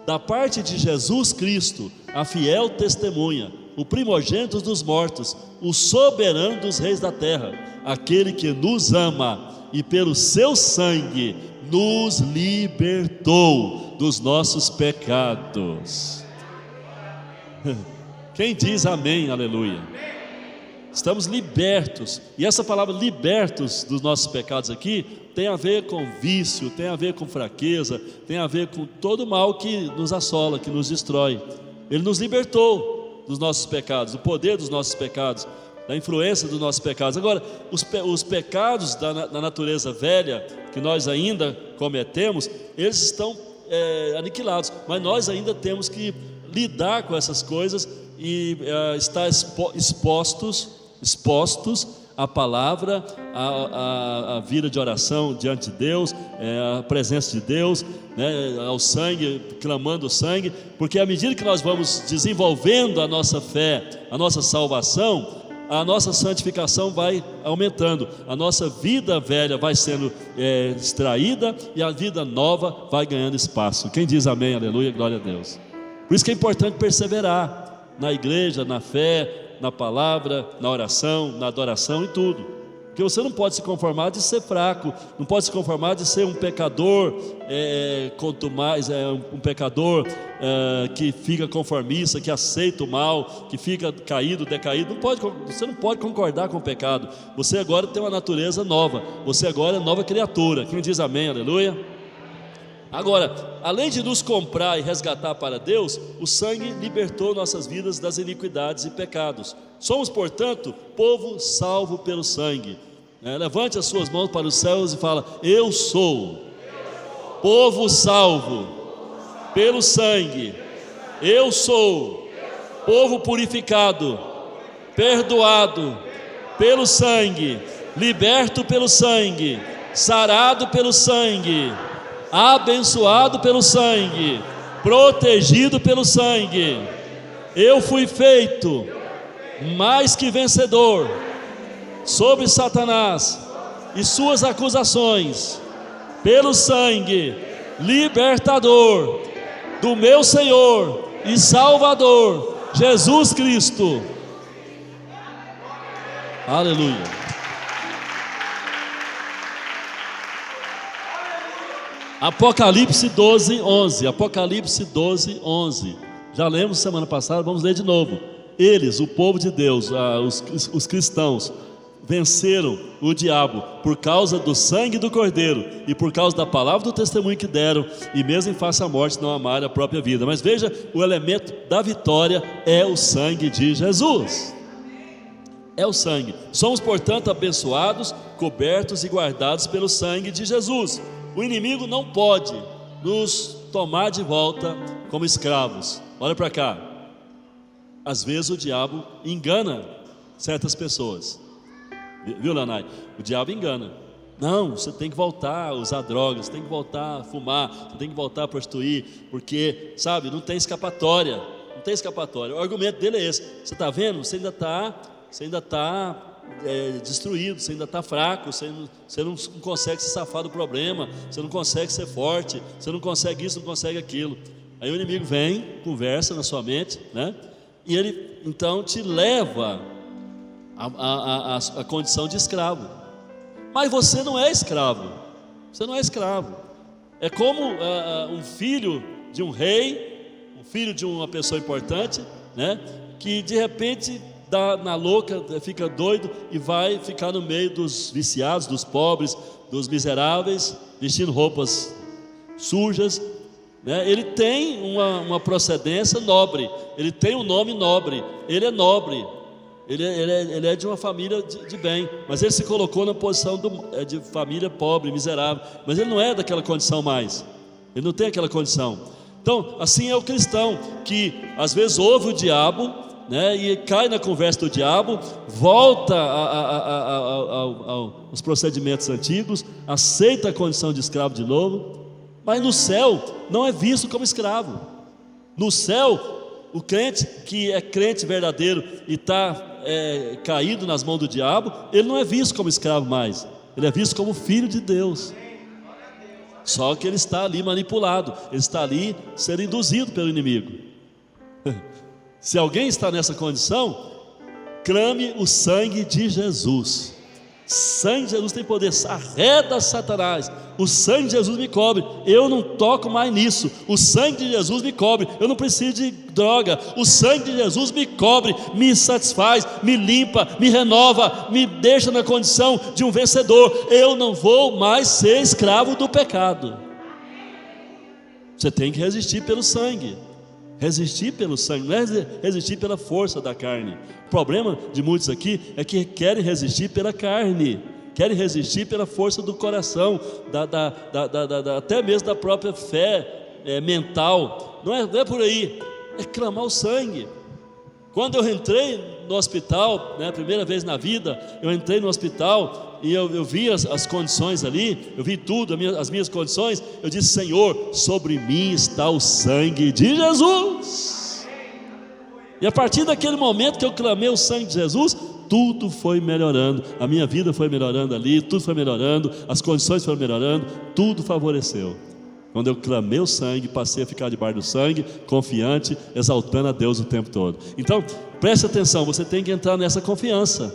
Speaker 1: da parte de Jesus Cristo, a fiel testemunha, o primogênito dos mortos, o soberano dos reis da terra, aquele que nos ama e pelo seu sangue nos libertou dos nossos pecados. Quem diz amém, aleluia? Estamos libertos, e essa palavra libertos dos nossos pecados aqui tem a ver com vício, tem a ver com fraqueza, tem a ver com todo o mal que nos assola, que nos destrói. Ele nos libertou dos nossos pecados, do poder dos nossos pecados, da influência dos nossos pecados. Agora, os pecados da natureza velha que nós ainda cometemos, eles estão aniquilados, mas nós ainda temos que lidar com essas coisas e estar expostos à palavra, à vida de oração diante de Deus, à presença de Deus, né, ao sangue, clamando o sangue, porque à medida que nós vamos desenvolvendo a nossa fé, a nossa salvação, a nossa santificação vai aumentando, a nossa vida velha vai sendo extraída e a vida nova vai ganhando espaço. Quem diz amém, aleluia, glória a Deus. Por isso que é importante perseverar na igreja, na fé, na palavra, na oração, na adoração e tudo, porque você não pode se conformar de ser fraco, não pode se conformar de ser um pecador, quanto mais um pecador que fica conformista, que aceita o mal, que fica caído, decaído. Você não pode concordar com o pecado. Você agora tem uma natureza nova, você agora é nova criatura. Quem diz amém, aleluia? Agora, além de nos comprar e resgatar para Deus, o sangue libertou nossas vidas das iniquidades e pecados. Somos, portanto, povo salvo pelo sangue. Levante as suas mãos para os céus e fala: eu sou povo salvo pelo sangue. Eu sou povo purificado, perdoado pelo sangue, liberto pelo sangue, sarado pelo sangue, abençoado pelo sangue, protegido pelo sangue. Eu fui feito mais que vencedor sobre Satanás e suas acusações, pelo sangue libertador do meu Senhor e Salvador, Jesus Cristo. Aleluia. Apocalipse 12, 11. Apocalipse 12, 11. Já lemos semana passada, vamos ler de novo. Eles, o povo de Deus, os cristãos, venceram o diabo por causa do sangue do Cordeiro e por causa da palavra do testemunho que deram, e mesmo em face à morte não amaram a própria vida. Mas veja, o elemento da vitória é o sangue de Jesus. É o sangue. Somos, portanto, abençoados, cobertos e guardados pelo sangue de Jesus. O inimigo não pode nos tomar de volta como escravos. Olha para cá. Às vezes o diabo engana certas pessoas. Viu, Lanai? O diabo engana. Não, você tem que voltar a usar drogas, você tem que voltar a fumar, você tem que voltar a prostituir, porque, sabe, não tem escapatória. Não tem escapatória. O argumento dele é esse. Você está vendo? Você ainda está destruído, você ainda está fraco, você não consegue se safar do problema, você não consegue ser forte, você não consegue isso, não consegue aquilo. Aí o inimigo vem, conversa na sua mente, né? E ele então te leva a condição de escravo. Mas você não é escravo. Você não é escravo. É como um filho de um rei, um filho de uma pessoa importante, né? Que de repente dá na louca, fica doido e vai ficar no meio dos viciados, dos pobres, dos miseráveis, vestindo roupas sujas, né? Ele tem uma procedência nobre, ele tem um nome nobre, ele é nobre, ele é de uma família de bem, mas ele se colocou na posição de família pobre, miserável, mas ele não é daquela condição mais, ele não tem aquela condição. Então assim é o cristão, que às vezes ouve o diabo, né, e cai na conversa do diabo, volta aos procedimentos antigos, aceita a condição de escravo de novo, mas no céu não é visto como escravo. No céu, o crente que é crente verdadeiro e está caído nas mãos do diabo, ele não é visto como escravo mais, ele é visto como filho de Deus. Só que ele está ali manipulado, ele está ali sendo induzido pelo inimigo. Se alguém está nessa condição, clame o sangue de Jesus. Sangue de Jesus tem poder, arreda Satanás. O sangue de Jesus me cobre, eu não toco mais nisso. O sangue de Jesus me cobre, eu não preciso de droga. O sangue de Jesus me cobre, me satisfaz, me limpa, me renova, me deixa na condição de um vencedor. Eu não vou mais ser escravo do pecado. Você tem que resistir pelo sangue. Resistir pelo sangue, não é resistir pela força da carne. O problema de muitos aqui é que querem resistir pela carne, querem resistir pela força do coração, até mesmo da própria fé mental. Não é por aí, é clamar o sangue. Quando eu entrei no hospital, né, primeira vez na vida, eu entrei no hospital e eu vi as condições ali, eu vi tudo, as minhas condições. Eu disse: Senhor, sobre mim está o sangue de Jesus. E a partir daquele momento que eu clamei o sangue de Jesus, tudo foi melhorando, a minha vida foi melhorando ali, tudo foi melhorando, as condições foram melhorando, tudo favoreceu. Quando eu clamei o sangue, passei a ficar debaixo do sangue, confiante, exaltando a Deus o tempo todo. Então, preste atenção, você tem que entrar nessa confiança,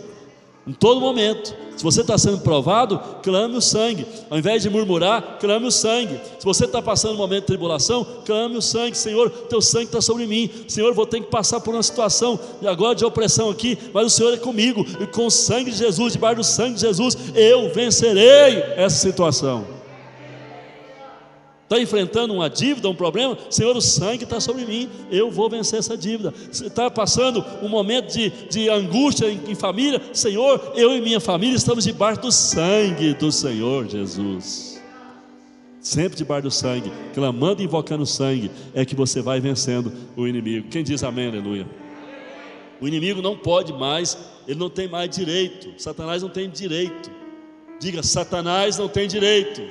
Speaker 1: em todo momento. Se você está sendo provado, clame o sangue. Ao invés de murmurar, clame o sangue. Se você está passando um momento de tribulação, clame o sangue. Senhor, teu sangue está sobre mim. Senhor, vou ter que passar por uma situação agora de opressão aqui, mas o Senhor é comigo, e com o sangue de Jesus, debaixo do sangue de Jesus, eu vencerei essa situação. Está enfrentando uma dívida, um problema? Senhor, o sangue está sobre mim, eu vou vencer essa dívida. Você está passando um momento de angústia em família? Senhor, eu e minha família estamos debaixo do sangue do Senhor Jesus. Sempre debaixo do sangue, clamando e invocando o sangue, é que você vai vencendo o inimigo. Quem diz amém, aleluia? O inimigo não pode mais, ele não tem mais direito. Satanás não tem direito. Diga: Satanás não tem direito,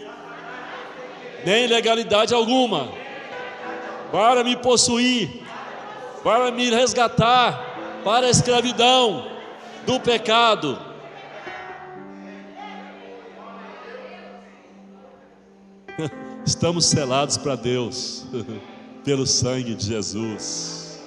Speaker 1: nem legalidade alguma, para me possuir, para me resgatar, para a escravidão do pecado. Estamos selados para Deus. pelo sangue de Jesus.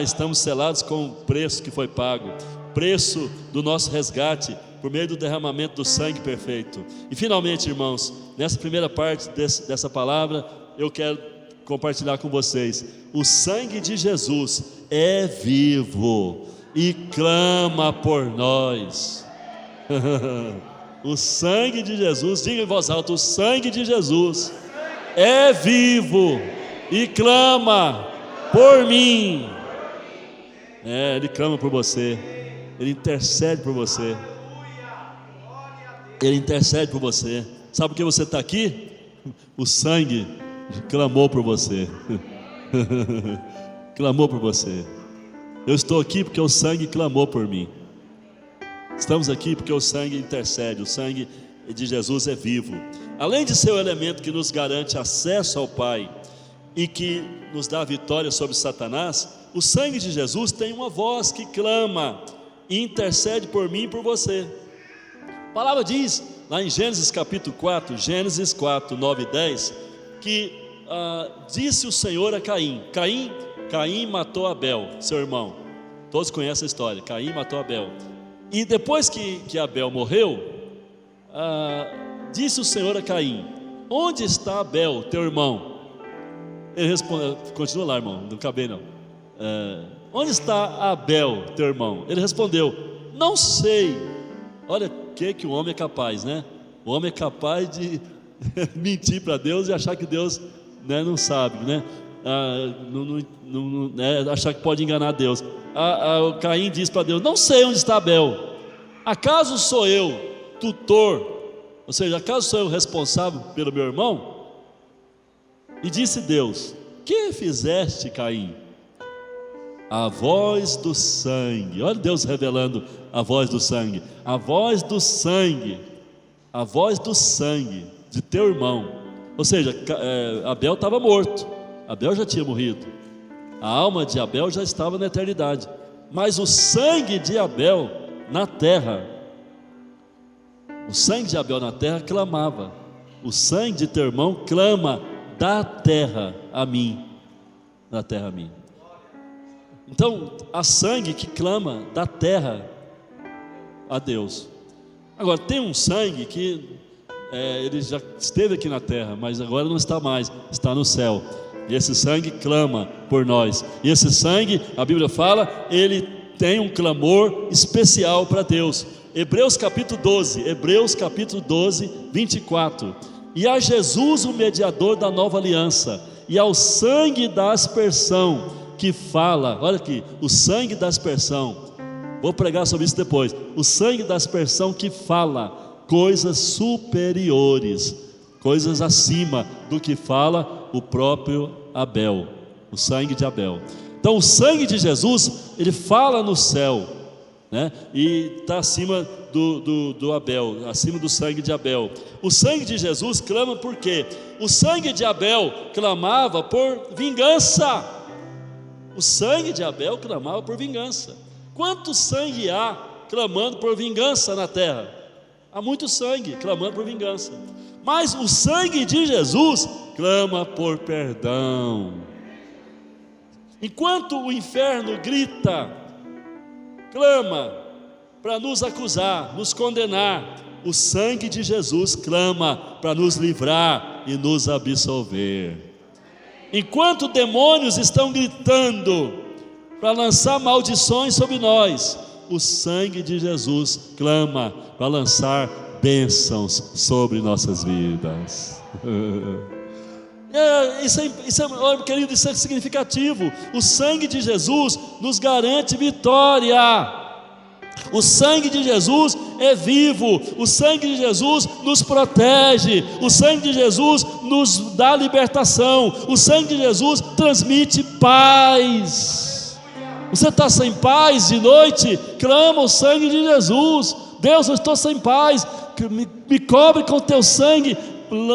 Speaker 1: Estamos selados com o preço que foi pago, preço do nosso resgate, por meio do derramamento do sangue perfeito. E finalmente, irmãos, nessa primeira parte dessa palavra, eu quero compartilhar com vocês: o sangue de Jesus é vivo e clama por nós. O sangue de Jesus, diga em voz alta: o sangue de Jesus é vivo e clama por mim. Ele clama por você, Ele intercede por você. Ele intercede por você. Sabe por que você está aqui? O sangue clamou por você. Clamou por você. Eu estou aqui porque o sangue clamou por mim. Estamos aqui porque o sangue intercede. O sangue de Jesus é vivo. Além de ser o elemento que nos garante acesso ao Pai e que nos dá vitória sobre Satanás, o sangue de Jesus tem uma voz que clama e intercede por mim e por você. A palavra diz lá em Gênesis capítulo 4, Gênesis 4, 9 e 10, que disse o Senhor a Caim: Caim matou Abel, seu irmão. Todos conhecem a história. Caim matou Abel. E depois que Abel morreu, disse o Senhor a Caim: onde está Abel, teu irmão? Ele respondeu, continua lá, irmão, não acabei não. Onde está Abel, teu irmão? Ele respondeu: não sei. Olha o que o homem é capaz, né? O homem é capaz de mentir para Deus e achar que Deus, né, não sabe, né? Achar que pode enganar Deus. Caim diz para Deus: não sei onde está Abel. Acaso sou eu tutor, ou seja, acaso sou eu responsável pelo meu irmão? E disse Deus: que fizeste, Caim? A voz do sangue. Olha Deus revelando a voz do sangue. A voz do sangue. A voz do sangue de teu irmão. Ou seja, Abel estava morto. Abel já tinha morrido. A alma de Abel já estava na eternidade. Mas o sangue de Abel na terra, o sangue de Abel na terra clamava. O sangue de teu irmão clama da terra a mim. Da terra a mim. Então, há sangue que clama da terra a Deus. Agora, tem um sangue que ele já esteve aqui na terra, mas agora não está mais, está no céu. E esse sangue clama por nós. E esse sangue, a Bíblia fala, ele tem um clamor especial para Deus. Hebreus capítulo 12, 24. E a Jesus, o mediador da nova aliança, e ao sangue da aspersão, que fala, olha aqui, o sangue da aspersão, vou pregar sobre isso depois. O sangue da aspersão que fala coisas superiores, coisas acima do que fala o próprio Abel, o sangue de Abel. Então o sangue de Jesus, ele fala no céu, né? E está acima do Abel, acima do sangue de Abel. O sangue de Jesus clama por quê? O sangue de Abel clamava por vingança. O sangue de Abel clamava por vingança. Quanto sangue há clamando por vingança na terra? Há muito sangue clamando por vingança. Mas o sangue de Jesus clama por perdão. Enquanto o inferno grita, clama para nos acusar, nos condenar, o sangue de Jesus clama para nos livrar e nos absolver. Enquanto demônios estão gritando para lançar maldições sobre nós, o sangue de Jesus clama para lançar bênçãos sobre nossas vidas. Querido, isso é significativo. O sangue de Jesus nos garante vitória. O sangue de Jesus é vivo. O sangue de Jesus nos protege. O sangue de Jesus nos dá libertação. O sangue de Jesus transmite paz. Você está sem paz de noite? Clama o sangue de Jesus. Deus, eu estou sem paz. Me cobre com o teu sangue.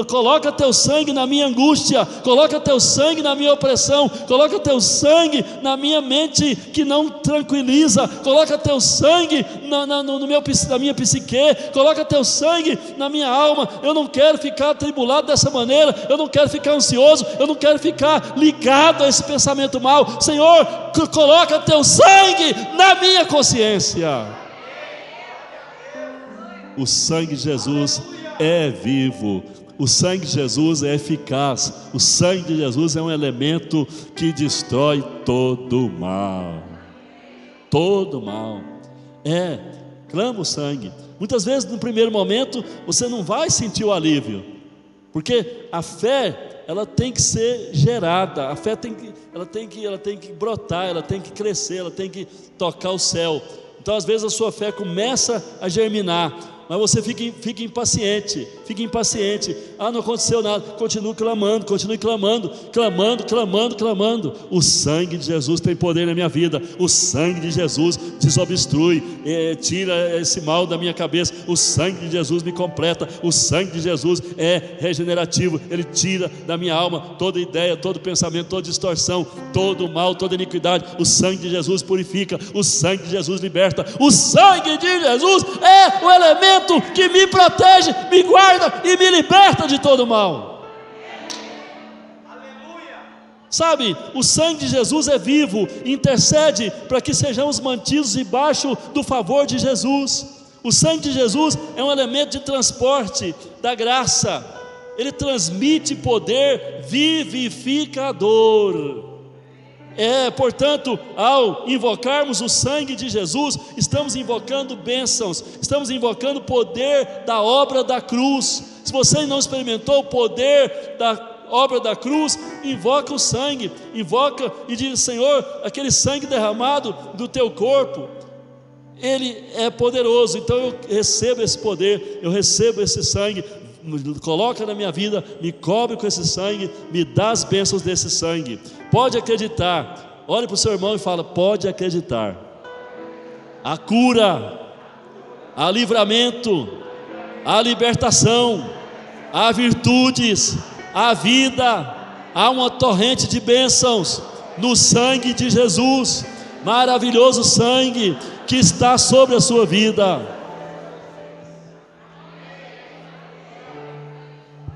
Speaker 1: coloca teu sangue na minha angústia, coloca teu sangue na minha opressão, coloca teu sangue na minha mente que não tranquiliza, coloca teu sangue na minha psique, coloca teu sangue na minha alma. Eu não quero ficar atribulado dessa maneira, eu não quero ficar ansioso, eu não quero ficar ligado a esse pensamento mau. Senhor, coloca teu sangue na minha consciência. O sangue de Jesus é vivo, o sangue de Jesus é eficaz, o sangue de Jesus é um elemento que destrói todo o mal. Todo o mal. Clama o sangue. Muitas vezes no primeiro momento você não vai sentir o alívio, porque a fé, ela tem que ser gerada, a fé ela tem que brotar, ela tem que crescer, ela tem que tocar o céu. Então às vezes a sua fé começa a germinar, mas você fica impaciente, não aconteceu nada, continue clamando, clamando. O sangue de Jesus tem poder na minha vida, o sangue de Jesus desobstrui, tira esse mal da minha cabeça, o sangue de Jesus me completa, o sangue de Jesus é regenerativo, ele tira da minha alma toda ideia, todo pensamento, toda distorção, todo mal, toda iniquidade. O sangue de Jesus purifica, o sangue de Jesus liberta, o sangue de Jesus é o elemento que me protege, me guarda e me liberta de todo mal. Sabe, o sangue de Jesus é vivo, intercede para que sejamos mantidos debaixo do favor de Jesus. O sangue de Jesus é um elemento de transporte da graça, ele transmite poder vivificador. Portanto, ao invocarmos o sangue de Jesus, estamos invocando bênçãos, estamos invocando o poder da obra da cruz. Se você não experimentou o poder da obra da cruz, invoca o sangue, invoca e diz: Senhor, aquele sangue derramado do teu corpo, ele é poderoso, então eu recebo esse poder, eu recebo esse sangue. Coloca na minha vida, me cobre com esse sangue, me dá as bênçãos desse sangue. Pode acreditar, olhe para o seu irmão e fala: pode acreditar. A cura, a livramento, a libertação, há virtudes, há vida, há uma torrente de bênçãos no sangue de Jesus, maravilhoso sangue que está sobre a sua vida.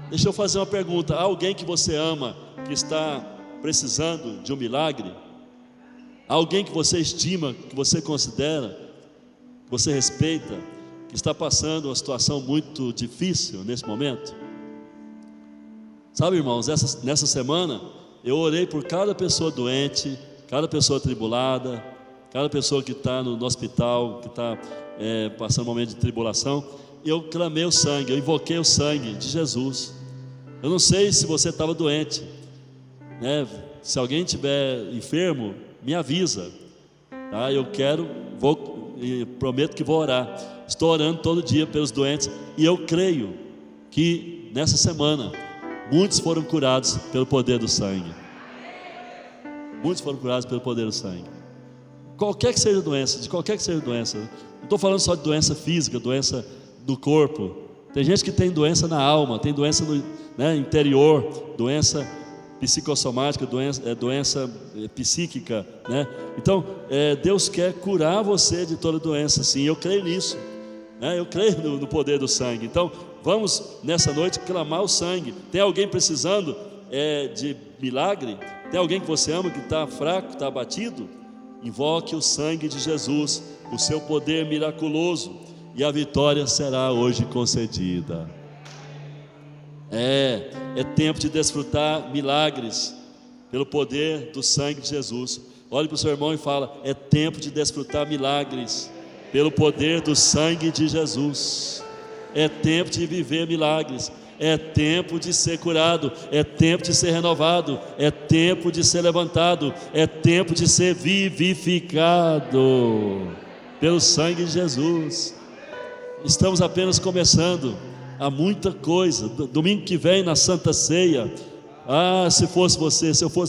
Speaker 1: Deixa eu fazer uma pergunta: há alguém que você ama que está precisando de um milagre? Há alguém que você estima, que você considera, que você respeita, que está passando uma situação muito difícil nesse momento? Sabe, irmãos, nessa semana eu orei por cada pessoa doente, cada pessoa atribulada, cada pessoa que está no hospital, que está passando um momento de tribulação. Eu clamei o sangue, eu invoquei o sangue de Jesus. Eu não sei se você estava doente, né? Se alguém estiver enfermo, me avisa, tá? Prometo que vou orar. Estou orando todo dia pelos doentes, e eu creio que nessa semana muitos foram curados pelo poder do sangue. Muitos foram curados pelo poder do sangue. Qualquer que seja a doença, de qualquer que seja a doença, não estou falando só de doença física, doença do corpo. Tem gente que tem doença na alma, tem doença no interior, doença psicossomática, doença psíquica, né? Então, Deus quer curar você de toda doença, sim. Eu creio nisso, né? Eu creio no poder do sangue. Então, vamos nessa noite clamar o sangue. Tem alguém precisando de milagre? Tem alguém que você ama que está fraco, está abatido? Invoque o sangue de Jesus, o seu poder miraculoso, e a vitória será hoje concedida. É tempo de desfrutar milagres pelo poder do sangue de Jesus. Olhe para o seu irmão e fala: é tempo de desfrutar milagres pelo poder do sangue de Jesus. É tempo de viver milagres, é tempo de ser curado, é tempo de ser renovado, é tempo de ser levantado, é tempo de ser vivificado pelo sangue de Jesus. Estamos apenas começando. Há muita coisa. Domingo que vem na Santa Ceia, se eu fosse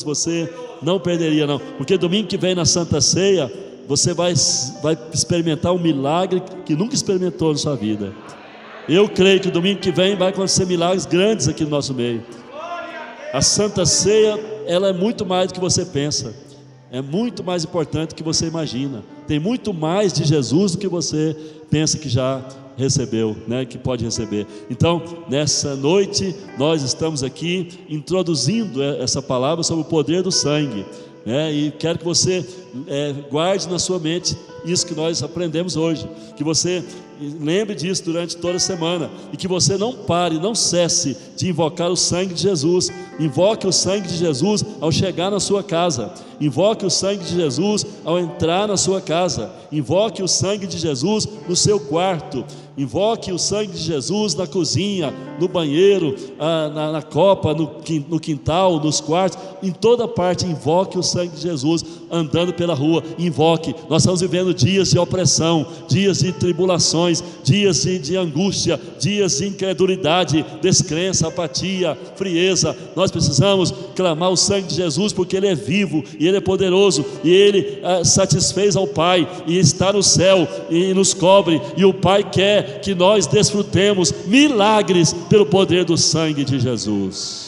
Speaker 1: você, não perderia não, porque domingo que vem na Santa Ceia, você vai experimentar um milagre que nunca experimentou na sua vida. Eu creio que domingo que vem vai acontecer milagres grandes aqui no nosso meio. A Santa Ceia, ela é muito mais do que você pensa. É muito mais importante do que você imagina. Tem muito mais de Jesus do que você pensa que já recebeu, né, que pode receber. Então, nessa noite, nós estamos aqui introduzindo essa palavra sobre o poder do sangue, né, e quero que você guarde na sua mente isso que nós aprendemos hoje, que você lembre disso durante toda a semana, e que você não pare, não cesse de invocar o sangue de Jesus. Invoque o sangue de Jesus ao chegar na sua casa, invoque o sangue de Jesus ao entrar na sua casa, invoque o sangue de Jesus no seu quarto, invoque o sangue de Jesus na cozinha, no banheiro, na copa, no quintal, nos quartos, em toda parte. Invoque o sangue de Jesus andando pela rua, invoque. Nós estamos vivendo dias de opressão, dias de tribulações, dias de angústia, dias de incredulidade, descrença, apatia, frieza. Nós precisamos clamar o sangue de Jesus, porque Ele é vivo e Ele é poderoso, e Ele satisfez ao Pai e está no céu e nos cobre, e o Pai quer que nós desfrutemos milagres pelo poder do sangue de Jesus.